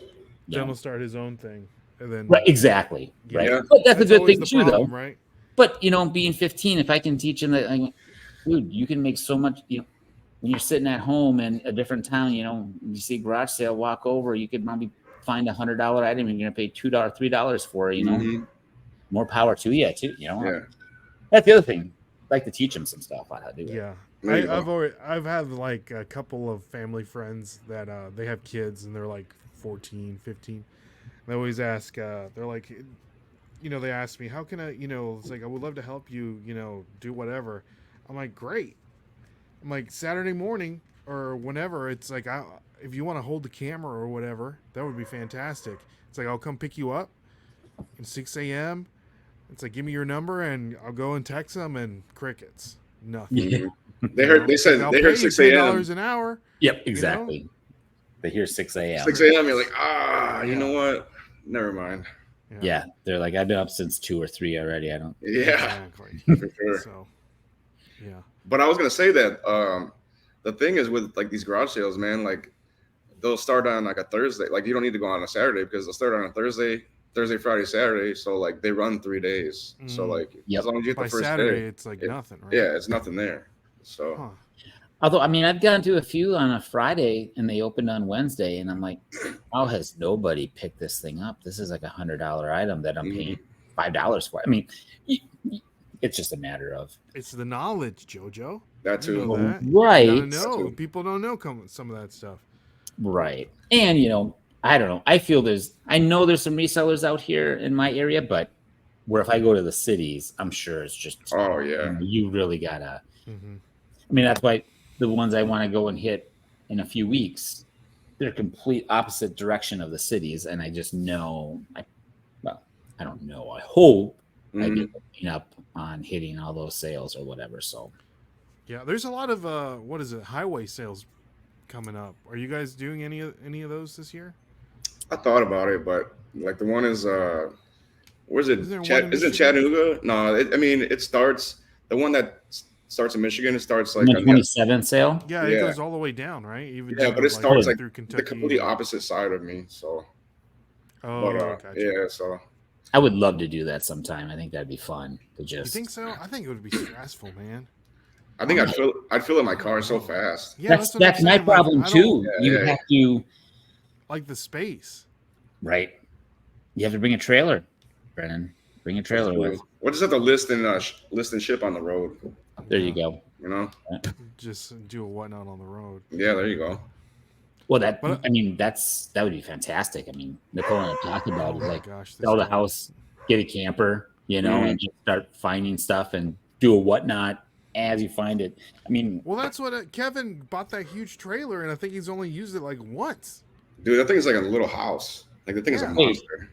he'll start his own thing, and then exactly. Yeah. Right. But that's a good thing too, though. Right. But being 15, if I can teach him that, dude, you can make so much. When you're sitting at home in a different town, you see a garage sale, walk over, you could probably find $100 item and you're gonna pay $2, $3 for it. More power to you too. Yeah. That's the other thing. I like to teach them some stuff on how to do it. Yeah. I've had like a couple of family friends that they have kids and they're like 14, 15. They always ask, they're like, they ask me, how can I, it's like, I would love to help you, do whatever. I'm like, great. I'm like, Saturday morning or whenever, it's like, if you want to hold the camera or whatever, that would be fantastic. It's like, I'll come pick you up at 6 a.m. It's like, give me your number and I'll go and text them, and crickets. Nothing. Yeah. They heard 6 a.m. $6 an hour. Yep, exactly. They hear 6 a.m. 6 a.m. You're like, you know what? Never mind. Yeah, they're like, I've been up since 2 or 3 already. I don't. Yeah, exactly. For sure. So, yeah. But I was gonna say that the thing is with like these garage sales, man, like they'll start on like a Thursday. Like you don't need to go on a Saturday because they'll start on a Thursday, Friday, Saturday. So like they run 3 days. So like as long as you get the first Saturday, day, it's like nothing, right? Yeah, it's nothing there. So. Although, I've gotten to a few on a Friday and they opened on Wednesday, and I'm like, how has nobody picked this thing up? This is like $100 item that I'm paying $5 for. It's just a matter of. It's the knowledge, JoJo. That too. That. Right. No, people don't know some of that stuff. Right. And, I don't know. I know there's some resellers out here in my area, but where if I go to the cities, I'm sure it's just. Oh, yeah. You really got to. That's why the ones I want to go and hit in a few weeks, they're complete opposite direction of the cities. And I just know, I don't know. I hope I get up on hitting all those sales or whatever. So, yeah, there's a lot of highway sales coming up. Are you guys doing any of those this year? I thought about it, but like the one is Where's it? Isn't there one in Is it Michigan? Chattanooga? No, it starts. The one that starts in Michigan. It starts like The on 27th sale. Yeah, it Yeah. goes all the way down, right? Even yeah, down but it like starts like through the Kentucky. completely opposite side of me. So, Oh, but gotcha. yeah, so I would love to do that sometime. I think that'd be fun to just. You think so? I think it would be stressful, man. I think I'd fill in my car so fast. Yeah, that's what I'm my saying. problem I don't too. Yeah, You yeah. have to like the space. right. You have to bring a trailer, Brennan. Bring a trailer with. What does that to list and ship on the road? There you go. You know? Just do a whatnot on the road. Yeah, there you go. Well, But- I mean, that would be fantastic. I mean, Nicole and I talked about Oh is my like gosh, this sell the dog. house, get a camper, you know, Mhm. and just start finding stuff and do a whatnot as you find it. I mean, Well, that's what Kevin bought that huge trailer, and I think he's only used it like once. Dude, that thing is like a little house. Like the thing is a Yeah. monster.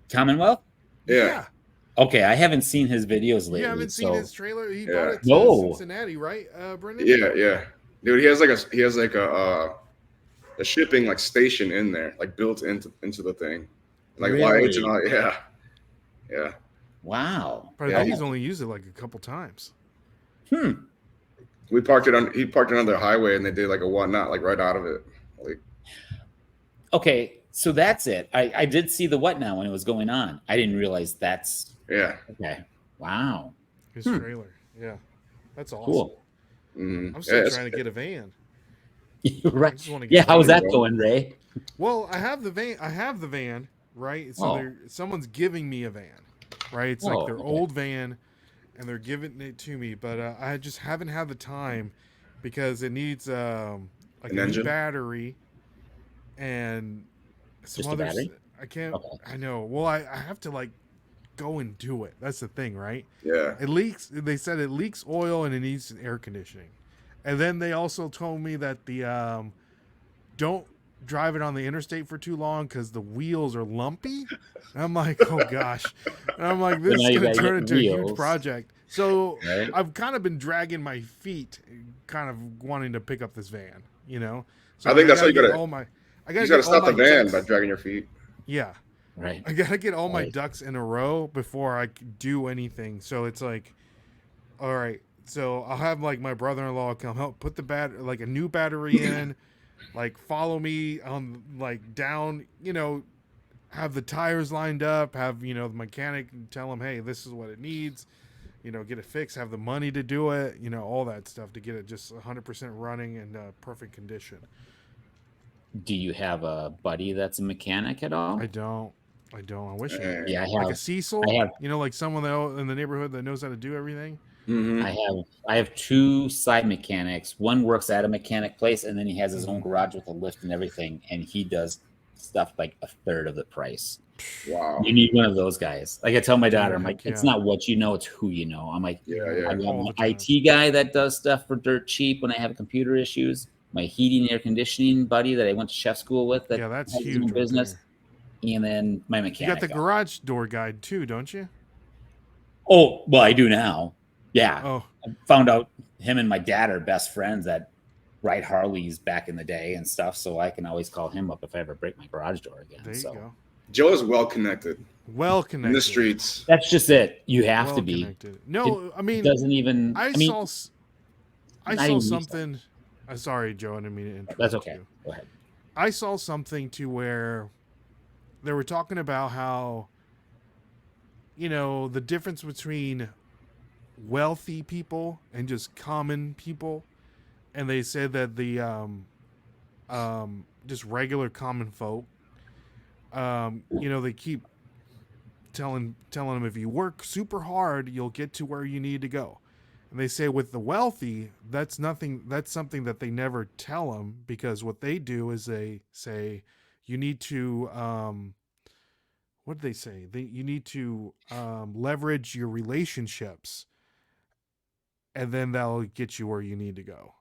Commonwealth. Yeah. Okay, I haven't seen his videos lately. You haven't seen so his trailer? He Yeah. bought it to No. Cincinnati, right, Brendan? Yeah. Dude, he has like a shipping like station in there, like built into the thing. Like lights and all. Yeah. Yeah. Wow. But I Yeah, think he's only used it like a couple times. He parked it on the highway and they did like a whatnot, like right out of it. Like Okay, so that's it. I did see the whatnot when it was going on. I didn't realize that's yeah. okay. Wow. His trailer. Yeah. That's awesome. Cool. Mm-hmm. I'm still trying to get a van. You're right. just wanna get Yeah, how's one, that bro. going, Ray? Well, I have the van, right? So Oh. someone's giving me a van, right? It's like their okay. old van, and they're giving it to me. But I just haven't had the time because it needs like An a new engine? battery and some Just a others. battery? I can't. Okay. I know. Well, I have to like go and do it. That's the thing, right? Yeah. It leaks. They said it leaks oil and it needs air conditioning. And then they also told me that the don't drive it on the interstate for too long because the wheels are lumpy. And I'm like, oh gosh. And I'm like, this now is you going to gotta turn get into a huge wheels. project. So Right. I've kind of been dragging my feet, kind of wanting to pick up this van, you know? So I think that's how you get gotta- all my. I You gotta gotta get all stop the my van ducks- by dragging your feet. Yeah. Right. I gotta get all my Right. ducks in a row before I do anything. So it's like, all right. So I'll have like my brother-in-law come help put the like a new battery in, like follow me on like down, you know, have the tires lined up, have the mechanic tell him, hey, this is what it needs, get it fixed, have the money to do it, all that stuff to get it just 100% running and perfect condition. Do you have a buddy that's a mechanic at all? I don't. I wish I did. Yeah, I Like a have. Cecil, I have. like someone that in the neighborhood that knows how to do everything. Mm-hmm. I have two side mechanics. One works at a mechanic place, and then he has his own garage with a lift and everything, and he does stuff like a third of the price. Wow. You need one of those guys. Like I tell my daughter, I'm like, Yeah. it's not what you know, it's who you know. I'm like, Yeah, I yeah. got All my the time. IT guy that does stuff for dirt cheap when I have computer issues. My heating and air conditioning buddy that I went to chef school with that Yeah, that's has his huge own right business, there. and then my You mechanic. got the garage door guide too, don't you? Oh, well, I do now. Yeah. Oh, I found out him and my dad are best friends that ride Harleys back in the day and stuff. So I can always call him up if I ever break my garage door again. there you So go. Joe is well connected Well connected. in the streets. that's just it. You have Well to be. connected. No, I It mean, doesn't even. I mean, saw not even something. Sorry, Joe. I didn't mean to interrupt that's okay. you. Go ahead. I saw something to where they were talking about how, the difference between wealthy people and just common people, and they said that the just regular common folk, they keep telling them if you work super hard, you'll get to where you need to go. And they say with the wealthy, that's something that they never tell them, because what they do is they say you need to what do they say? You need to leverage your relationships, and then that'll get you where you need to go.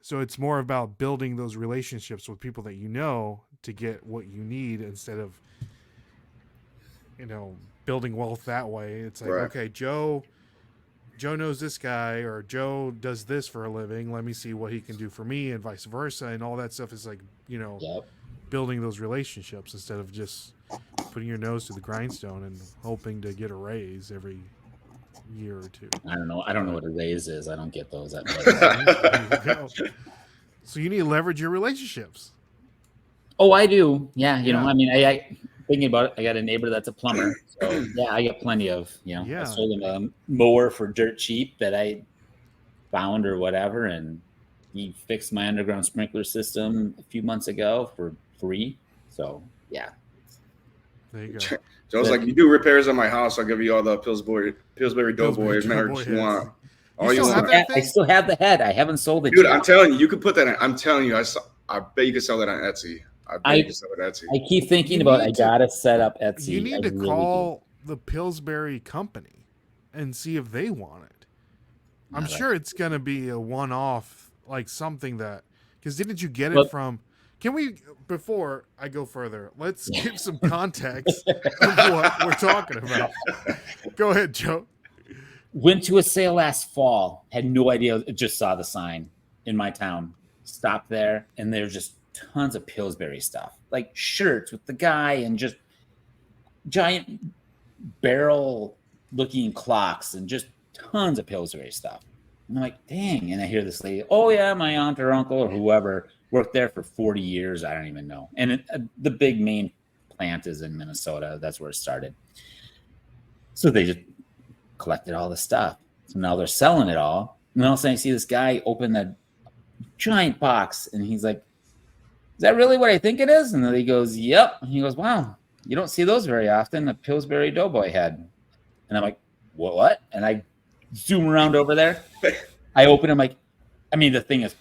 So it's more about building those relationships with people that you know to get what you need, instead of building wealth that way. It's like, Right. okay, Joe knows this guy, or Joe does this for a living. Let me see what he can do for me, and vice versa. And all that stuff is like, Yep. building those relationships instead of just putting your nose to the grindstone and hoping to get a raise every year or two. I don't know. I don't know what a raise is. I don't get those. There you go. So you need to leverage your relationships. Oh, I do. Yeah. You know, Yeah. I mean, I thinking about it, I got a neighbor that's a plumber. So yeah, I get plenty of, Yeah. I sold him a mower for dirt cheap that I found or whatever. And he fixed my underground sprinkler system a few months ago for free. So yeah. There you go. Joe's like, you do repairs on my house, I'll give you all the Pillsbury Doughboy merch you want. All you still have want. that I thing? still have the head. I haven't sold it Dude, yet. I'm telling you, you could put that in. I'm telling you, I bet you could sell that on Etsy. I bet you could sell it on Etsy. I keep thinking You about need I to- gotta set up Etsy. You need I to really call the Pillsbury company and see if they want it. I'm sure it's going to be a one-off, like something that, because didn't you get it from, can we, before I go further, let's give some context of what we're talking about. Go ahead, Joe. Went to a sale last fall. Had no idea. Just saw the sign in my town. Stopped there, and there's just tons of Pillsbury stuff, like shirts with the guy and just giant barrel-looking clocks and just tons of Pillsbury stuff. And I'm like, dang. And I hear this lady, oh, yeah, my aunt or uncle or whoever worked there for 40 years. I don't even know. And the big main plant is in Minnesota. That's where it started. So they just collected all the stuff. So now they're selling it all. And all of a sudden I see this guy open that giant box. And he's like, is that really what I think it is? And then he goes, yep. And he goes, wow, you don't see those very often. A Pillsbury Doughboy head. And I'm like, what? And I zoom around over there. I open it. I'm like, I mean, the thing is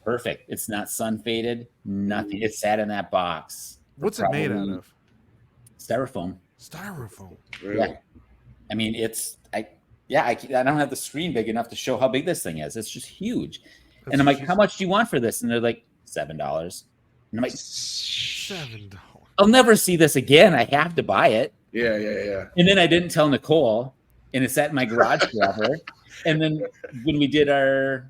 perfect. It's not sun faded, nothing. It sat in that box. What's it made out of? Styrofoam. Styrofoam. Really? Yeah. I mean, I don't have the screen big enough to show how big this thing is. It's just huge. And I'm like, how much do you want for this? And they're like, $7. And I'm like, $7. I'll never see this again. I have to buy it. Yeah. And then I didn't tell Nicole, and it sat in my garage forever. And then when we did our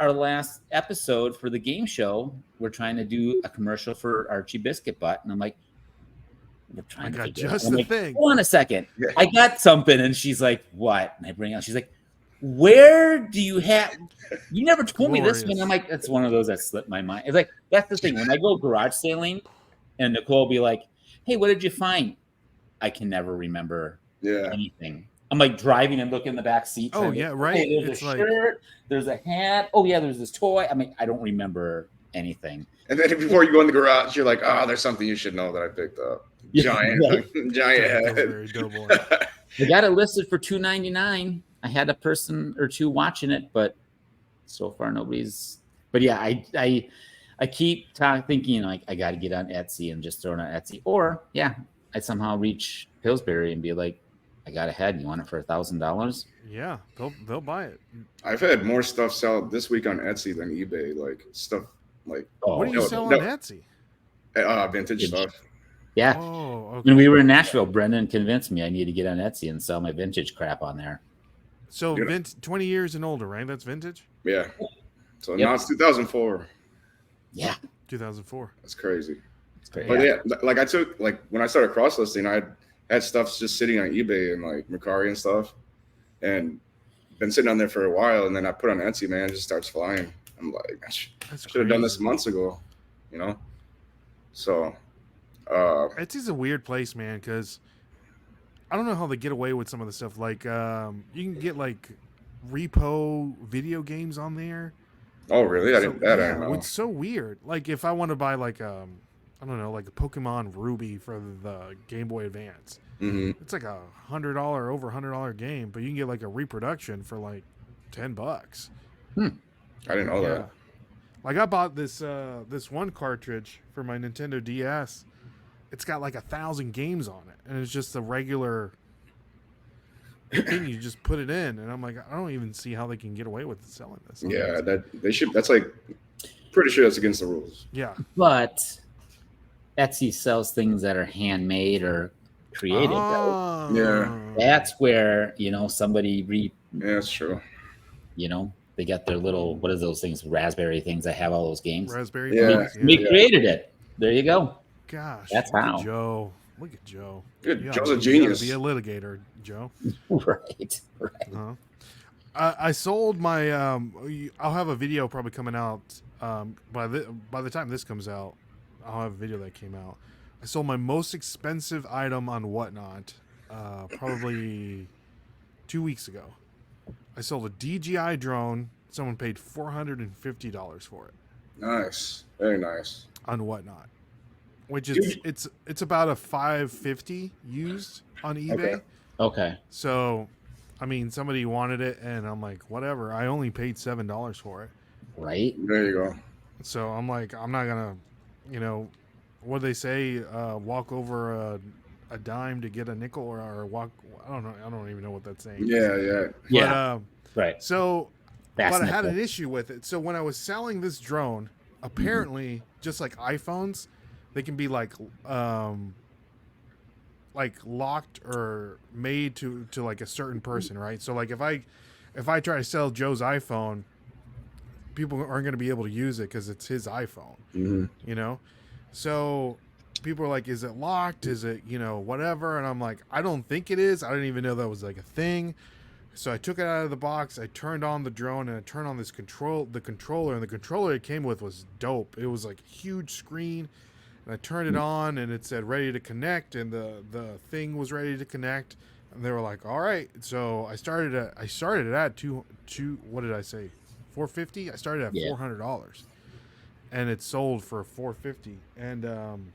last episode for the game show, we're trying to do a commercial for Archie Biscuit Butt. And I'm like, we're trying to figure just it out. I'm the like, thing. hold on a second. Yeah. I got something. And she's like, what? And I bring out, she's like, where do you have, you never told me this one. I'm like, that's one of those that slipped my mind. It's like, that's the thing. When I go garage sailing and Nicole will be like, hey, what did you find? I can never remember anything. I'm like driving and looking in the back seat. Oh, yeah, right. Hey, there's it's a like, shirt, there's a hat. Oh, yeah, there's this toy. I mean, I don't remember anything. And then before you go in the garage, you're like, oh, there's something you should know that I picked up. Giant head. Pillsbury Doughboy. I got it listed for $2.99. I had a person or two watching it, but so far nobody's. But yeah, I keep thinking like I got to get on Etsy and just throw it on Etsy, or I somehow reach Pillsbury and be like, I got a head. You want it for $1,000? Yeah, they'll buy it. I've had more stuff sell this week on Etsy than eBay. Like stuff like What do you sell on Etsy? Vintage stuff. Yeah. Oh, okay. When we were in Nashville, Brendan convinced me I need to get on Etsy and sell my vintage crap on there. So 20 years and older, right? That's vintage? Yeah. So now it's 2004. Yeah. 2004. That's crazy. It's great. But yeah, like I took when I started cross listing, I had stuff just sitting on eBay and like Mercari and stuff, and been sitting on there for a while. And then I put on Etsy, man, it just starts flying. I'm like, I should have done this months ago, you know. So Etsy's a weird place, man, because I don't know how they get away with some of the stuff. Like you can get like repo video games on there. Oh really? I didn't know. It's so weird. Like if I want to buy like I don't know, like a Pokemon Ruby for the Game Boy Advance. Mm-hmm. It's like over $100 game, but you can get like a reproduction for like $10. I didn't know that. Like I bought this one cartridge for my Nintendo DS. It's got like 1,000 games on it, and it's just a regular thing. You just put it in, and I'm like, I don't even see how they can get away with selling this. Yeah, they should. That's like pretty sure that's against the rules. Yeah, but Etsy sells things that are handmade or created. Oh. Yeah. That's where somebody Yeah, that's true. they got their little, what are those things, raspberry things that have all those games. Raspberry. Yeah. Pis, We created it. There you go. Gosh, That's look at how. Joe. Look at Joe. Good. You Joe's a gotta genius. be a litigator, Joe. Right. Huh? I sold my. I'll have a video probably coming out. By the time this comes out, I'll have a video that came out. I sold my most expensive item on Whatnot, probably 2 weeks ago. I sold a DJI drone. Someone paid $450 for it. Nice. Very nice. On Whatnot, which is it's about a $550 used on eBay. Okay. So, I mean, somebody wanted it, and I'm like, whatever. I only paid $7 for it. Right. There you go. So I'm like, I'm not gonna, what do they say? Walk over a dime to get a nickel, or walk. I don't know. I don't even know what that's saying. Yeah. Yeah. Right. So, Fast but I had nickel. an issue with it. So when I was selling this drone, apparently, just like iPhones, they can be like locked or made to like a certain person, right? So like if I try to sell Joe's iPhone, people aren't going to be able to use it because it's his iPhone, So people are like, is it locked? Is it, whatever? And I'm like, I don't think it is. I didn't even know that was like a thing. So I took it out of the box. I turned on the drone and I turned on the controller, and the controller it came with was dope. It was like a huge screen, and I turned it on and it said ready to connect, and the thing was ready to connect, and they were like, all right. So I started it at two. What did I say? $450. I started at $400, and it sold for $450. And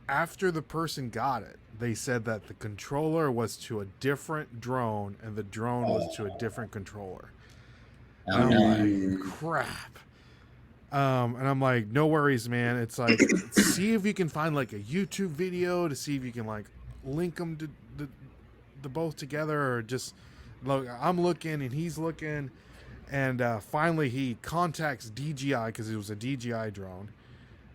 after the person got it, they said that the controller was to a different drone and the drone was to a different controller. And I'm like, crap. And I'm like, no worries, man. It's like, see if you can find like a YouTube video to see if you can like link them to the both together, or just look. I'm looking and he's looking, and finally he contacts DJI because it was a DJI drone.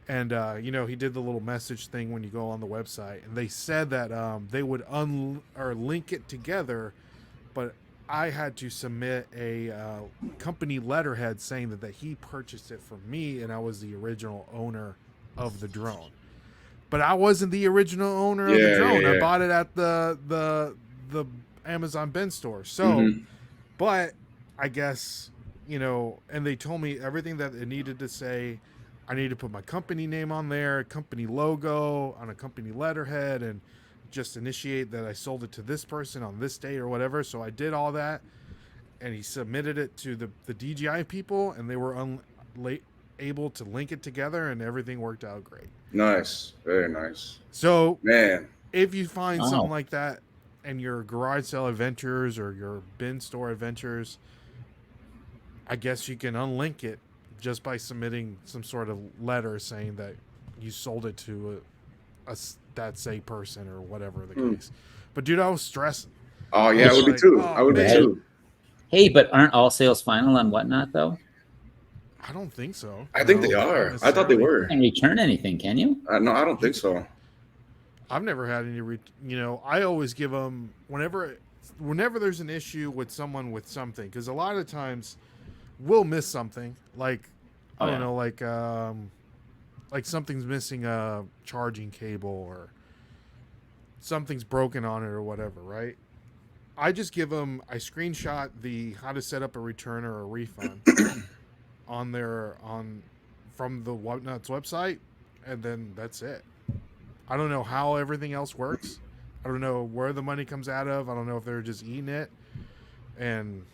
And, he did the little message thing when you go on the website. And they said that they would link it together. But I had to submit a company letterhead saying that he purchased it from me and I was the original owner of the drone. But I wasn't the original owner of the drone. I bought it at the Amazon bin store. So, but I guess, and they told me everything that it needed to say. I need to put my company name on there, company logo on a company letterhead, and just initiate that I sold it to this person on this date or whatever. So I did all that, and he submitted it to the DJI people, and they were able to link it together, and everything worked out great. Nice. Very nice. So, man, if you find something like that in your garage sale adventures or your bin store adventures, I guess you can unlink it just by submitting some sort of letter saying that you sold it to that say person or whatever the case. But dude, I was stressing. Oh yeah, I would be too. I would be too. Hey, but aren't all sales final on Whatnot though? I don't think so. I think they are. I thought they were. You can't return anything, can you? No, I don't think so. I've never had any. I always give them whenever there's an issue with someone with something, because a lot of times we'll miss something, like I don't know, like something's missing a charging cable or something's broken on it or whatever, right? I just give them, I screenshot how to set up a return or a refund from the Whatnot's website, and then that's it. I don't know how everything else works. I don't know where the money comes out of. I don't know if they're just eating it, and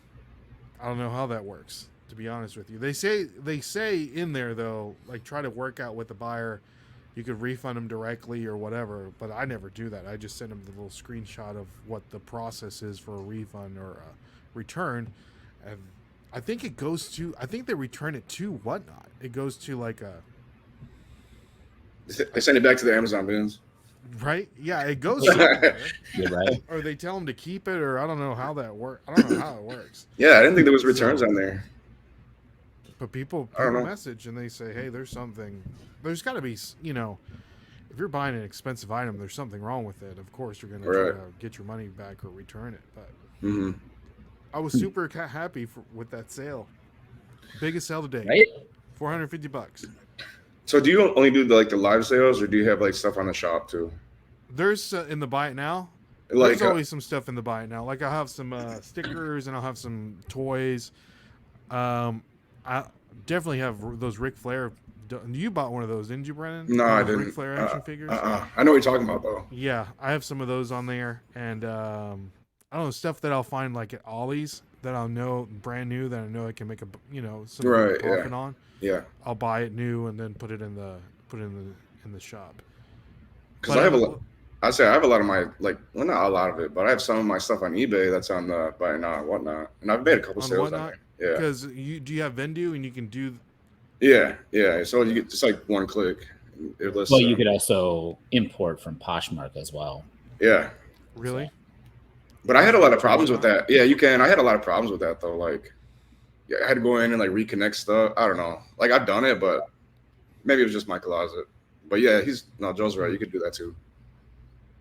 I don't know how that works, to be honest with you. They say in there though, like, try to work out with the buyer. You could refund them directly or whatever, but I never do that. I just send them the little screenshot of what the process is for a refund or a return, and I think they return it to Whatnot. It goes to like a. They send it back to the Amazon bins. Right? Yeah, it goes somewhere. You're right. Or they tell them to keep it, or I don't know how that works. I don't know how it works. Yeah, I didn't think there was returns on there. But people message and they say, hey, there's something. There's got to be, if you're buying an expensive item, there's something wrong with it. Of course, you're going to try to get your money back or return it. But I was super happy with that sale. Biggest sale today. Right? $450. So do you only do the live sales, or do you have like stuff on the shop too? There's in the buy it now. Like There's always some stuff in the buy it now. Like I'll have some stickers and I'll have some toys. I definitely have those Ric Flair. You bought one of those, didn't you, Brennan? no, I Ric didn't. Flair action figures. I know what you're talking about though. Yeah, I have some of those on there, and I don't know, stuff that I'll find like at Ollie's that I'll know brand new that I know I can make some profit on. Yeah, I'll buy it new and then put it in the shop. because I have I have a lot of my well, not a lot of it, but I have some of my stuff on eBay that's on the buy now and whatnot, and I've made a couple sales on there. Yeah, because do you have Vendu and you can do. Yeah. So you get just like one click. Well, you could also import from Poshmark as well. Yeah. Really? But I had a lot of problems with that. Yeah, you can. I had a lot of problems with that though. Like, yeah, I had to go in and like reconnect stuff. I don't know. Like I've done it, but maybe it was just my closet. But yeah, Joe's right. You could do that too.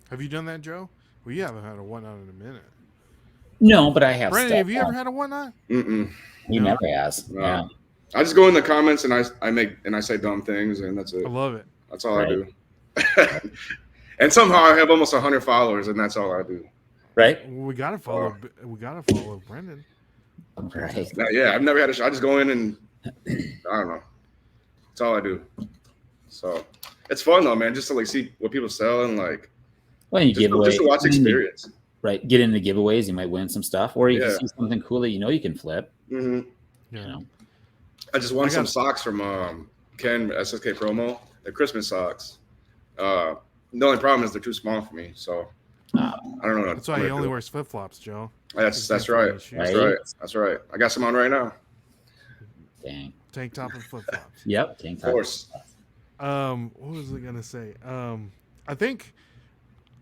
Have you done that, Joe? Well, you haven't had a whatnot in a minute. No, but I have. Brandon, have you ever had a whatnot? Mm-mm. He never has. No. Yeah. I just go in the comments and I say dumb things, and that's it. I love it. That's all I do. And somehow I have almost 100 followers, and that's all I do. Right. We gotta follow. We gotta follow Brendan. Right. Yeah, I've never had I just go in and I don't know. That's all I do. So it's fun though, man. Just to like see what people sell and like. Well, you give away. Just to watch experience. Right. Get into giveaways. You might win some stuff, or you can see something cool that you can flip. Mm-hmm. Yeah. You know. I just won some socks from Ken SSK Promo. They're Christmas socks. The only problem is they're too small for me, so I don't know. That's why he only wears flip flops, Joe. That's right. That's right. I got some on right now. Dang. Tank top and flip flops. Yep. Tank top. Of course. What was I gonna say? I think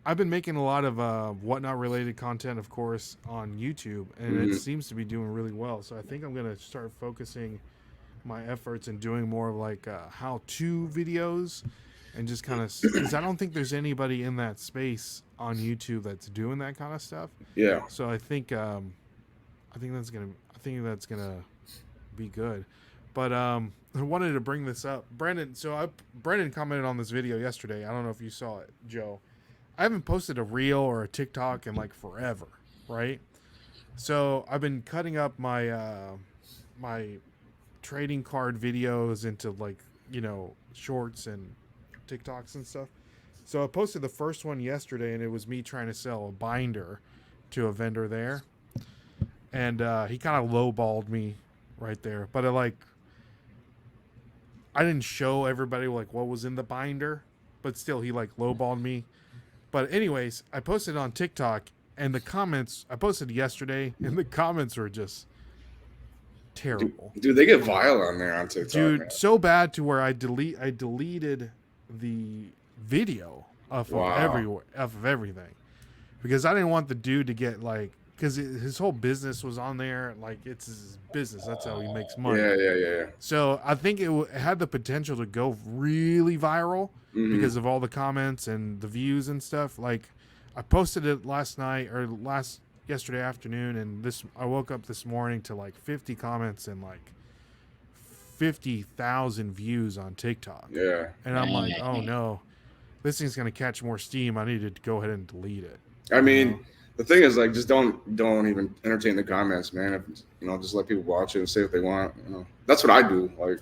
I've been making a lot of whatnot related content, of course, on YouTube, and it seems to be doing really well. So I think I'm gonna start focusing my efforts and doing more of like how-to videos, and just kind of because I don't think there's anybody in that space on YouTube that's doing that kind of stuff. Yeah. So I think that's gonna be good. But I wanted to bring this up, Brendan. So Brendan commented on this video yesterday. I don't know if you saw it, Joe. I haven't posted a reel or a TikTok in like forever, right? So I've been cutting up my my trading card videos into like shorts and TikToks and stuff. So I posted the first one yesterday, and it was me trying to sell a binder to a vendor there, and he kind of lowballed me right there. But I didn't show everybody like what was in the binder, but still he like lowballed me. But anyways, I posted on TikTok, and the comments I posted yesterday, and the comments were just terrible. Dude, they get vile on there on TikTok. Dude, man. so bad to where I deleted the video of everything, because I didn't want the dude to get like, because his whole business was on there. Like, it's his business. That's how he makes money. Yeah. So I think it had the potential to go really viral because of all the comments and the views and stuff. Like, I posted it yesterday afternoon, and I woke up this morning to like 50 comments and like 50,000 views on TikTok. Yeah. And I'm like, oh no, this thing's gonna catch more steam. I need to go ahead and delete it. I mean, the thing is, like, just don't even entertain the comments, man. If, just let people watch it and say what they want. That's what I do. Like,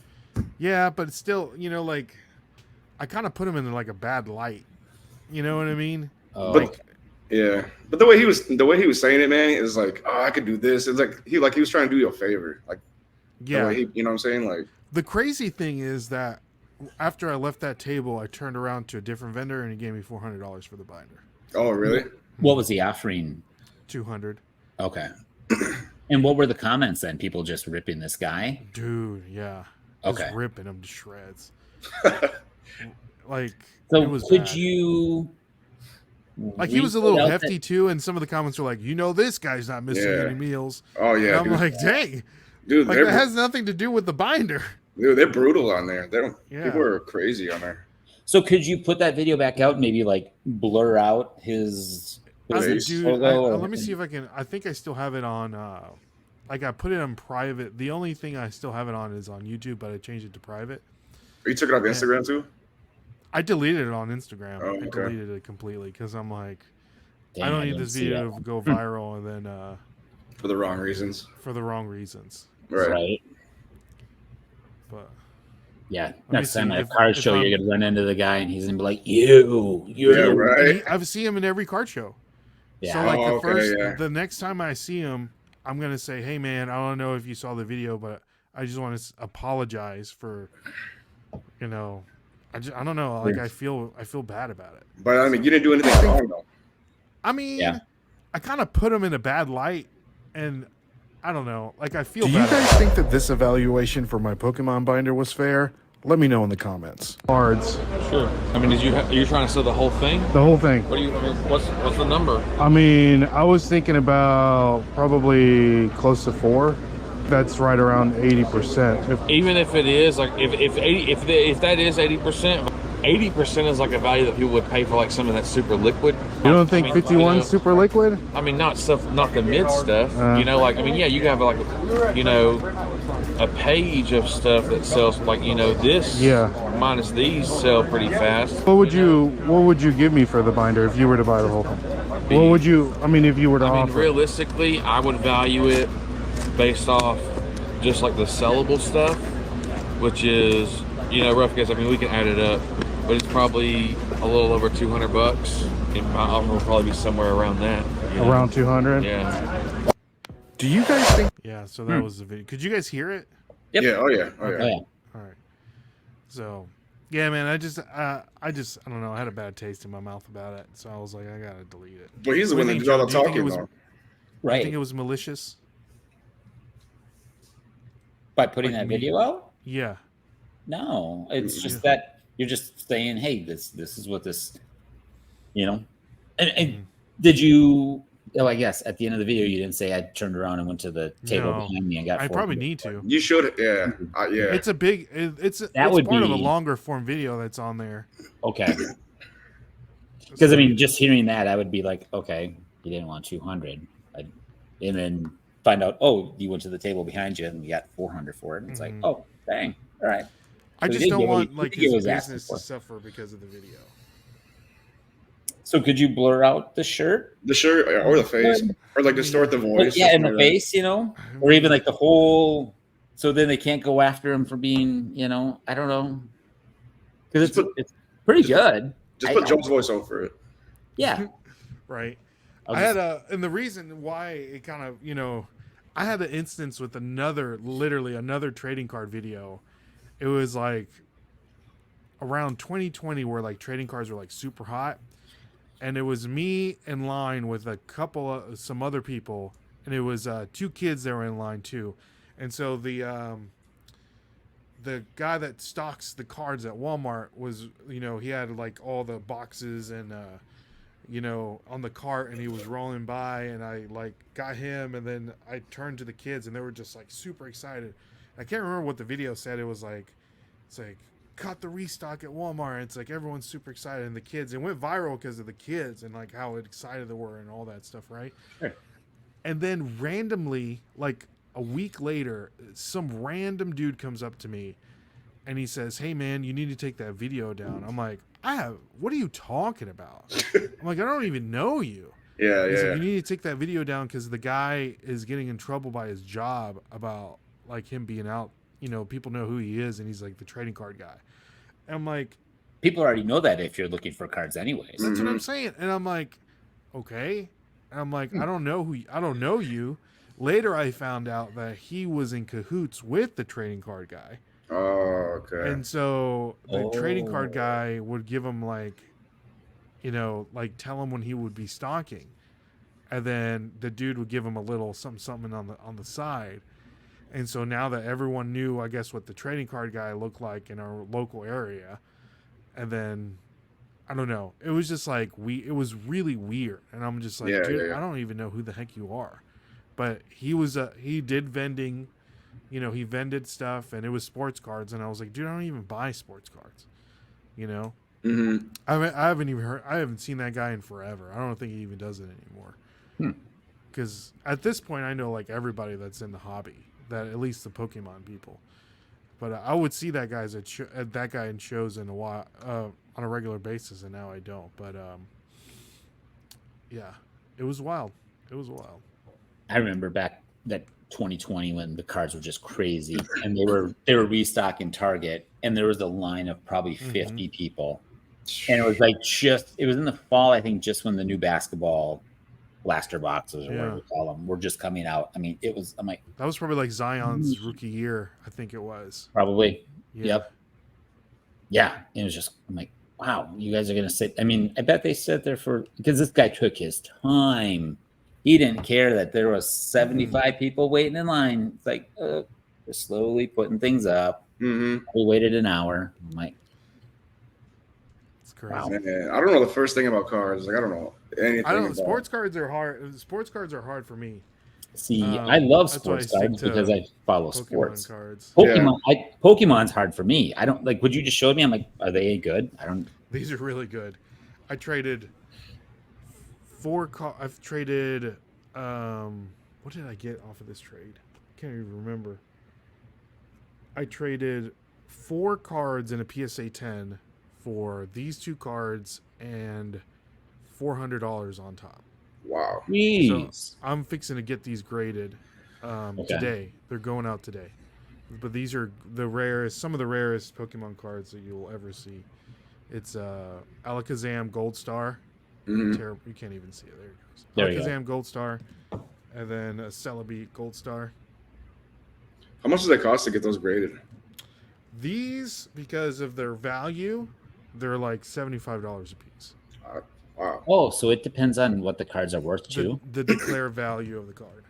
yeah, but still, like, I kind of put him in like a bad light. You know what I mean? But but the way he was saying it, man, is like, oh, I could do this. It's like he was trying to do you a favor. Like, yeah, you know what I'm saying? Like, the crazy thing is that after I left that table, I turned around to a different vendor, and he gave me $400 for the binder. Oh, really? What was he offering? $200. Okay. And what were the comments then? People just ripping this guy? Dude, yeah. Okay. Just ripping him to shreds. Like, so it was could bad. You like, he was a little hefty too, and some of the comments were like, this guy's not missing any meals. Oh yeah. And I'm like, dang. Dude, like, that has nothing to do with the binder. Dude, they're brutal on there. People are crazy on there. So could you put that video back out and maybe like blur out his logo? Let me see if I can. I think I still have it on. Like, I put it on private. The only thing I still have it on is on YouTube, but I changed it to private. You took it off Instagram too? I deleted it on Instagram. Oh, I okay. deleted it completely because I'm like, Dang, I don't need didn't this see video that to go viral and then For the wrong reasons. for the wrong reasons. Right. Right. But Yeah. me Next time see at a if- car if show, I'm- you're gonna run into the guy, and he's gonna be like, "You." Yeah, right. I've seen him in every card show. Yeah. So like Oh, okay, the next time I see him, I'm gonna say, "Hey man, I don't know if you saw the video, but I just want to apologize for, you know, I don't know, like I feel bad about it." But I mean, you didn't do anything wrong though. I mean, Yeah. I kind of put him in a bad light, and I don't know, like I feel. Do you bad guys about it. think that this evaluation for my Pokemon binder was fair? Let me know in the comments. Cards, Sure. I mean, are you trying to sell the whole thing? the whole thing. What do you? I mean, what's the number? I mean, I was thinking about probably close to 4. That's right around 80%. Even if it is like if that is 80%, 80% is like a value that people would pay for like some of that super liquid. You don't think I mean, 51 you know, super liquid? I mean, not the mid stuff. You know, like I mean, yeah, you can have like a page of stuff that sells like this. Yeah. Minus these sell pretty fast. What would you give me for the binder if you were to buy the whole thing? What would you? I mean, if you were to I mean, offer? realistically, I would value it based off just like the sellable stuff, which is, rough guess. I mean, we can add it up, but it's probably a little over $200, and my offer will probably be somewhere around that. Around 200. Yeah. Do you guys think Yeah, so that was the video. Could you guys hear it? Yep. Yeah. Oh yeah. Oh Oh, yeah. yeah. All right. So, yeah, man, I don't know. I had a bad taste in my mouth about it, so I was like, I gotta delete it. But he's the What one do that you did all the think, Joe? Do you think talking it was- though. I think Right. it was malicious. By putting that video out? Yeah. No, it's just that you're just saying, "Hey, this is what this," And did you? Oh, I guess at the end of the video, you didn't say I turned around and went to the table No. behind me and got. I 4 probably people. need to. You should. Yeah. Yeah. It's a big. It's would part of a be- longer form video that's on there. Okay. Because I mean, just hearing that, I would be like, okay, you didn't want 200, and then find out, oh, you went to the table behind you and you got 400 for it. And it's like, oh, dang, all right. I So he just did don't get what want he- like he did his what he was asking business for. to suffer because of the video. So could you blur out the shirt? The shirt or the face or like distort the voice. Yeah, in the something like that. face, or even like the whole. So then they can't go after him for being, I don't know, because it's pretty good. Just put Joe's voice over it. Yeah. Right. I'll I just- had and the reason why it kind of, I had an instance with literally another trading card video. It was like around 2020 where like trading cards were like super hot. And it was me in line with a couple of some other people. And it was 2 kids that were in line too. And so the guy that stocks the cards at Walmart was, he had like all the boxes and, on the cart, and he was rolling by, and I like got him, and then I turned to the kids, and they were just like super excited. I can't remember what the video said. It was like, it's like caught the restock at Walmart. It's like everyone's super excited, and the kids. It went viral because of the kids and like how excited they were and all that stuff, right? Sure. And then randomly, like a week later, some random dude comes up to me, and he says, "Hey man, you need to take that video down." I'm like, what are you talking about? I'm like, I don't even know you. Yeah. He's Yeah. like, you need to take that video down because the guy is getting in trouble by his job about like him being out. People know who he is, and he's like the trading card guy. And I'm like, People already know that if you're looking for cards, anyways. that's what I'm saying. And I'm like, okay. And I'm like, I don't know you. Later, I found out that he was in cahoots with the trading card guy. Oh, okay. And so the trading card Oh. guy would give him like tell him when he would be stocking. And then the dude would give him a little something on the side. And so now that everyone knew, I guess, what the trading card guy looked like in our local area, and then I don't know, it was just like it was really weird. And I'm just like, Yeah, dude, yeah. I don't even know who the heck you are. But he did vending. He vended stuff, and it was sports cards, and I was like, dude, I don't even buy sports cards. Mm-hmm. I haven't seen that guy in forever. I don't think he even does it anymore. Because at this point, I know like everybody that's in the hobby, that at least the Pokemon people. But I would see that that guy in shows in a while on a regular basis, and now I don't. But yeah, it was wild. It was wild. I remember back that 2020 when the cards were just crazy, and they were restocking Target, and there was a line of probably 50 people, and it was like it was in the fall, I think, just when the new basketball blaster boxes or whatever you call them were just coming out. I mean, I'm like, that was probably like Zion's rookie year, I think it was. Probably. Yeah. Yep. Yeah. It was just, I'm like, wow, you guys are going to sit. I mean, I bet they sat there because this guy took his time. He didn't care that there was 75 people waiting in line. It's like, they're slowly putting things up. We waited an hour. I'm like, it's crazy. Wow. Man, I don't know the first thing about cards. Like, I don't know anything. I don't. About Sports cards are hard. Sports cards are hard for me. see, I love that's why I sports stick cards to because I follow Pokemon sports. cards. Pokemon's hard for me. I don't like what you just showed me. I'm like, are they any good? I don't. These are really good. I traded I've traded. What did I get off of this trade? Can't even remember. I traded 4 cards in a PSA 10 for these 2 cards and $400 on top. Wow. Jeez. So I'm fixing to get these graded today. They're going out today. But these are some of the rarest Pokemon cards that you'll ever see. It's Alakazam Gold Star. Terrible. You can't even see it. There it goes. Alakazam Gold Star. And then a Celebi Gold Star. How much does it cost to get those graded? These, because of their value, they're like $75 a piece. Wow. Oh, so it depends on what the cards are worth too. The declare value of the card.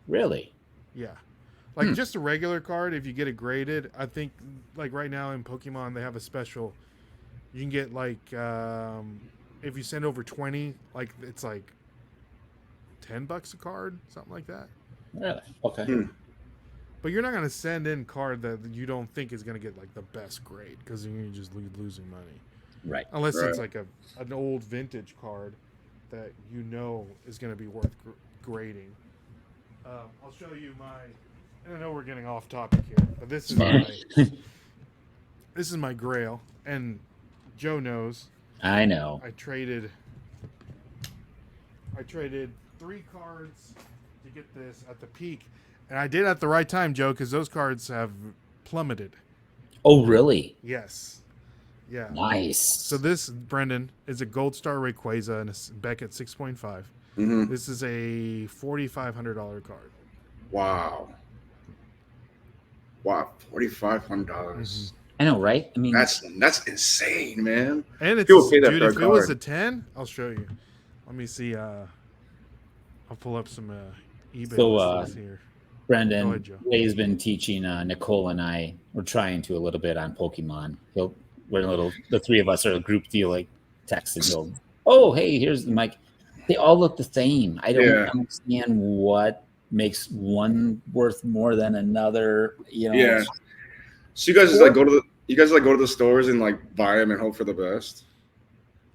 Really? Yeah. Like just a regular card, if you get it graded, I think like right now in Pokemon they have a special. You can get like if you send over 20, like it's like $10 a card, something like that. Really? Okay. But you're not going to send in card that you don't think is going to get like the best grade because you're just losing money. Right. Unless it's like an old vintage card that you know is going to be worth grading. I'll show you and I know we're getting off topic here, but this is my Grail, and Joe knows. I know. I traded 3 cards to get this at the peak, and I did at the right time, Joe, because those cards have plummeted. Oh, really? Yes. Yeah. Nice. So this, Brendan, is a Gold Star Rayquaza and a Beckett 6.5. This is a $4,500 card. Wow. $4,500. I know, right? I mean, that's insane, man. And it's Dude, if it was a 10, I'll show you. Let me see. I'll pull up some eBay listings here. Brendan, Ray's been teaching Nicole and I. We're trying to a little bit on Pokemon. The 3 of us are a group deal, like texting. Oh, hey, here's the mic. They all look the same. I don't understand what makes one worth more than another. You know. Yeah. So you guys just go to the stores and like buy them and hope for the best.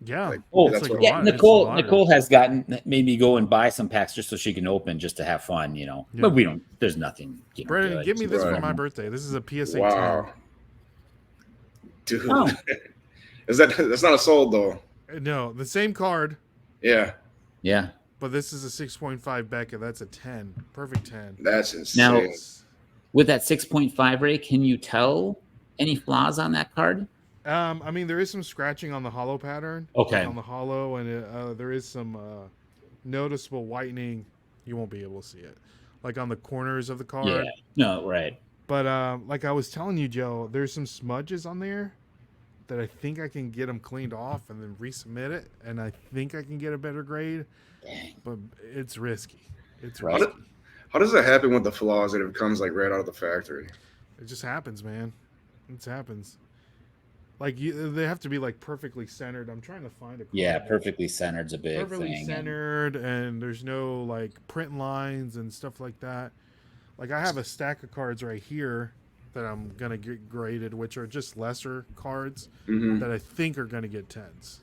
Yeah. Nicole has made me go and buy some packs just so she can open, just to have fun, you know. Yeah. But we don't. There's nothing. Brendan, give me this for my birthday. This is a PSA 10. Dude, that's not a sold though? No, the same card. Yeah. Yeah. But this is a 6.5 Becca. That's a 10. Perfect 10. That's insane. Now, with that 6.5 Ray, can you tell any flaws on that card? I mean, there is some scratching on the hollow pattern. Okay. On the hollow, and there is some noticeable whitening. You won't be able to see it, like on the corners of the card. Yeah. No, right. But like I was telling you, Joe, there's some smudges on there that I think I can get them cleaned off and then resubmit it, and I think I can get a better grade. Dang. But it's risky. It's Right. risky. How does that happen with the flaws that it comes like right out of the factory? It just happens, man. It happens. Like they have to be like perfectly centered. I'm trying to find a card. Yeah, perfectly centered's a big perfectly thing. Centered, and there's no like print lines and stuff like that. Like I have a stack of cards right here that I'm gonna get graded, which are just lesser cards that I think are gonna get 10s.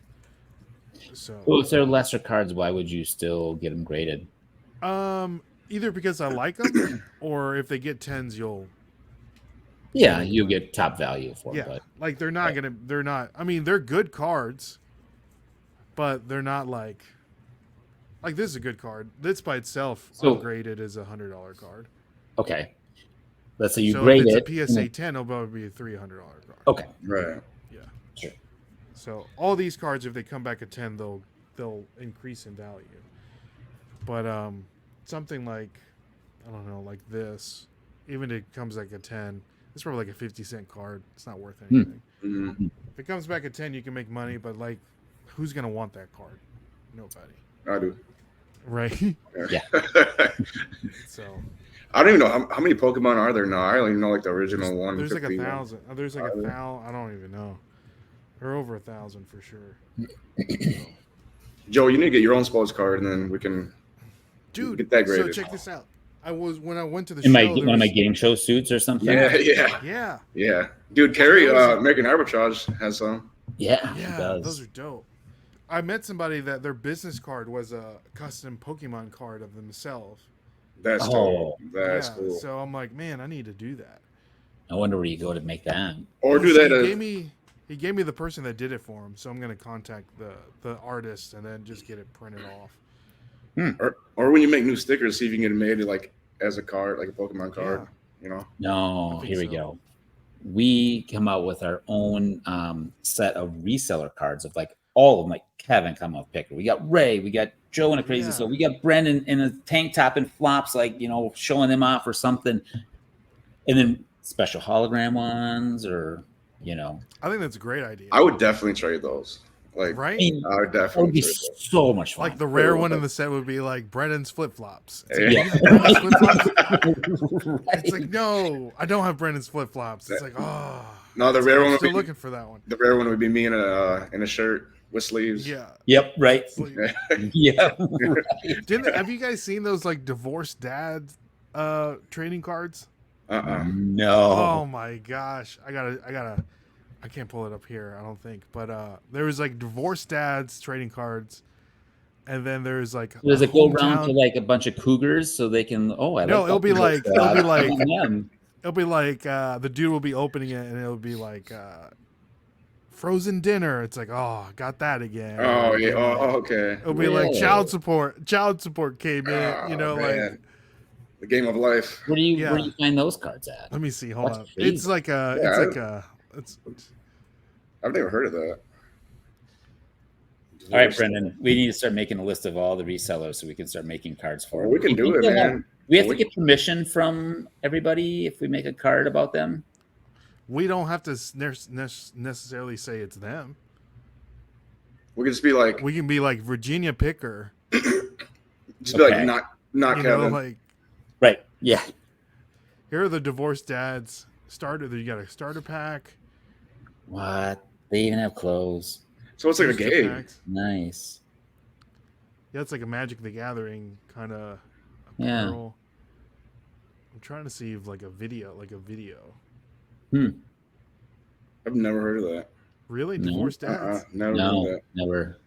So, well, if they're lesser cards, why would you still get them graded? Either because I like them, or if they get 10s, Yeah, you get top value for Yeah, them. But like they're not. I mean, they're good cards, but they're not like this is a good card. This by itself, So- ungraded, is $100 card. okay, let's say you So grade if it. it's a PSA 10, it'll probably be a $300 card. Okay, Right. Yeah. sure. So all these cards, if they come back at 10, they'll increase in value. But something like, I don't know, like this, even if it comes like a 10, it's probably like a 50-cent card. It's not worth anything. Mhm. If it comes back at 10, you can make money, but like, who's gonna want that card? Nobody, I do. right? Yeah. So I don't even know how many Pokemon are there now. I don't even know like the original one. there's like 150 1,000. There's like Are there? 1,000. I don't even know. They're over 1,000 for sure. Joe, you need to get your own sports card, and then we can Dude, get that so graded. check this out. When I went to the In my show, there one of my was- game show suits or something. yeah, Yeah. Dude, Carrie, There was- American Arbitrage has some. Yeah, it yeah, does. those are dope. I met somebody that their business card was a custom Pokemon card of themselves. That's Oh. dope. That's Yeah, cool. So I'm like, man, I need to do that. I wonder where you go to make that. Or do He that gave me the person that did it for him, so I'm gonna contact the artist and then just get it printed off. or when you make new stickers, see if you can get it made like as a card, like a Pokemon card. You know? No, I think here we so. go. We come out with our own set of reseller cards of like all of them. Like Kevin come out with picker. We got Ray, we got Joe in a crazy Yeah. soul. We got Brendan in a tank top and flops, like showing them off or something. And then special hologram ones, or I think that's a great idea. I would definitely trade those. Like, Right? I mean, I would that would definitely be trade those. so much fun. Like the rare one in the set would be like Brendan's flip flops. It's Yeah. like, "You have Brendan's flip-flops?" Right. It's like, no, I don't have Brendan's flip flops. It's like, oh, No, the rare one I'm would still be looking for that one. the rare one would be me in a shirt with sleeves. Yeah. Yep, right. It's like- Yep. have you guys seen those like divorced dad trading cards? No. Oh my gosh. I can't pull it up here, I don't think. But there was like divorced dads trading cards. And then there's like Does a it go around to hometown- like a bunch of cougars so they can? Oh, I No, like it'll be that. like- it'll be like- them. It'll be like the dude will be opening it and it'll be like frozen dinner. It's like, oh, got that again. Oh yeah. Oh, okay. It'll be like Really? child support. Child support came in, Oh, like man. The game of life. Where do you Yeah. where do you find those cards at? let me see, hold That's on. crazy. It's like a Yeah, it's I've never heard of that. All right, Brendan, we need to start making a list of all the resellers so we can start making cards for Well, them. we can do You it, think man. We have to We- get permission from everybody if we make a card about them. we don't have to necessarily say it's them. We could just be like, We can be like Virginia Picker, just be Okay. like, not you Kevin. know, like Right. Yeah. here are the divorced dads starter. You got a starter pack. What? They even have clothes. So it's like a booster game. packs. Nice. Yeah, it's like a Magic the Gathering kind of Yeah. apparel. I'm trying to see if like a video. I've never heard of that. Really? No. Divorced dads? Never heard No, of that. never.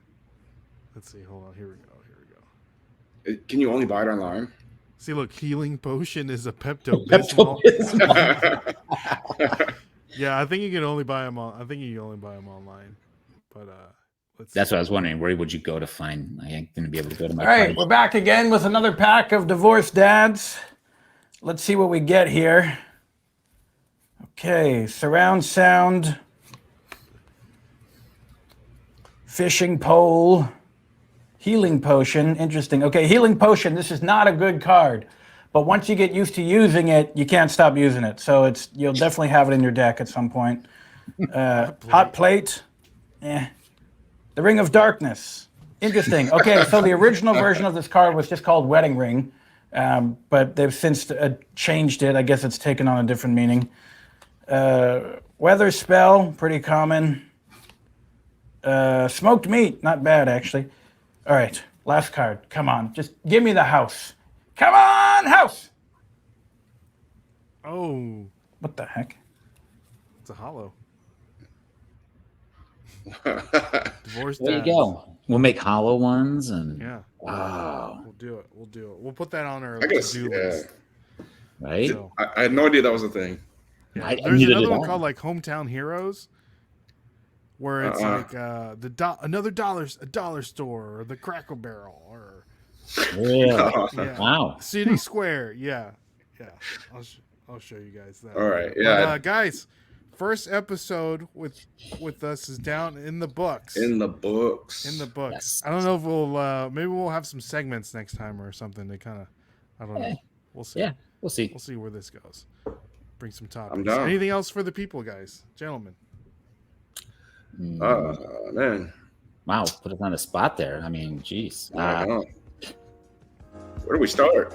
Let's see. Hold on. Here we go. Can you only buy it online? See, look, healing potion is a Pepto Bismol. Pepto-Bismol. Yeah, I think you can only buy them on. I think you can only buy them online. But let's. That's see. what I was wondering. Where would you go to find? I ain't gonna be able to go to my. All right, card. we're back again with another pack of divorced dads. Let's see what we get here. Okay, surround sound, fishing pole, healing potion. Interesting. Okay, healing potion. This is not a good card, but once you get used to using it, you can't stop using it. So you'll definitely have it in your deck at some point. Hot plate. The Ring of Darkness. Interesting. Okay, so the original version of this card was just called Wedding Ring, but they've since changed it. I guess it's taken on a different meaning. Weather Spell, pretty common. Smoked Meat, not bad actually. All right, last card. Come on, just give me the house. Come on, house! Oh, What the heck? it's a hollow. Divorced There you dads. go. We'll make hollow ones and Yeah, wow, we'll do it. We'll put that on our I guess. to-do Yeah. list. right? So, I had no idea that was a thing. Yeah. I There's needed another it one all. called like Hometown Heroes, where it's like another dollar store or the Cracker Barrel or Really? yeah, Wow. City Square. Yeah. I'll show you guys that. All right, later. yeah. But guys, first episode with us is down in the books. In the books. In the books. Yes. I don't know if we'll maybe we'll have some segments next time or something to kind of I don't know. We'll see. Yeah, we'll see. We'll see where this goes. Bring some topics. I'm down. Anything else for the people, guys, gentlemen? Man. Wow, put us on the spot there. I mean, geez. I know. Where do we start?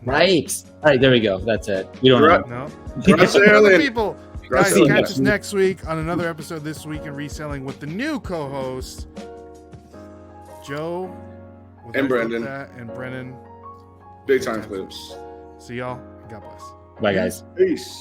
Right. All right, there we go. That's it. We don't Right. know. No. Russ For the Allen. people. Guys, Russ catch us Allen. next week on another episode This Week in Reselling with the new co-host, Joe. with And I Flip Brendan. That, and Brennan. Big time flips. See y'all. God bless. Bye, guys. Peace.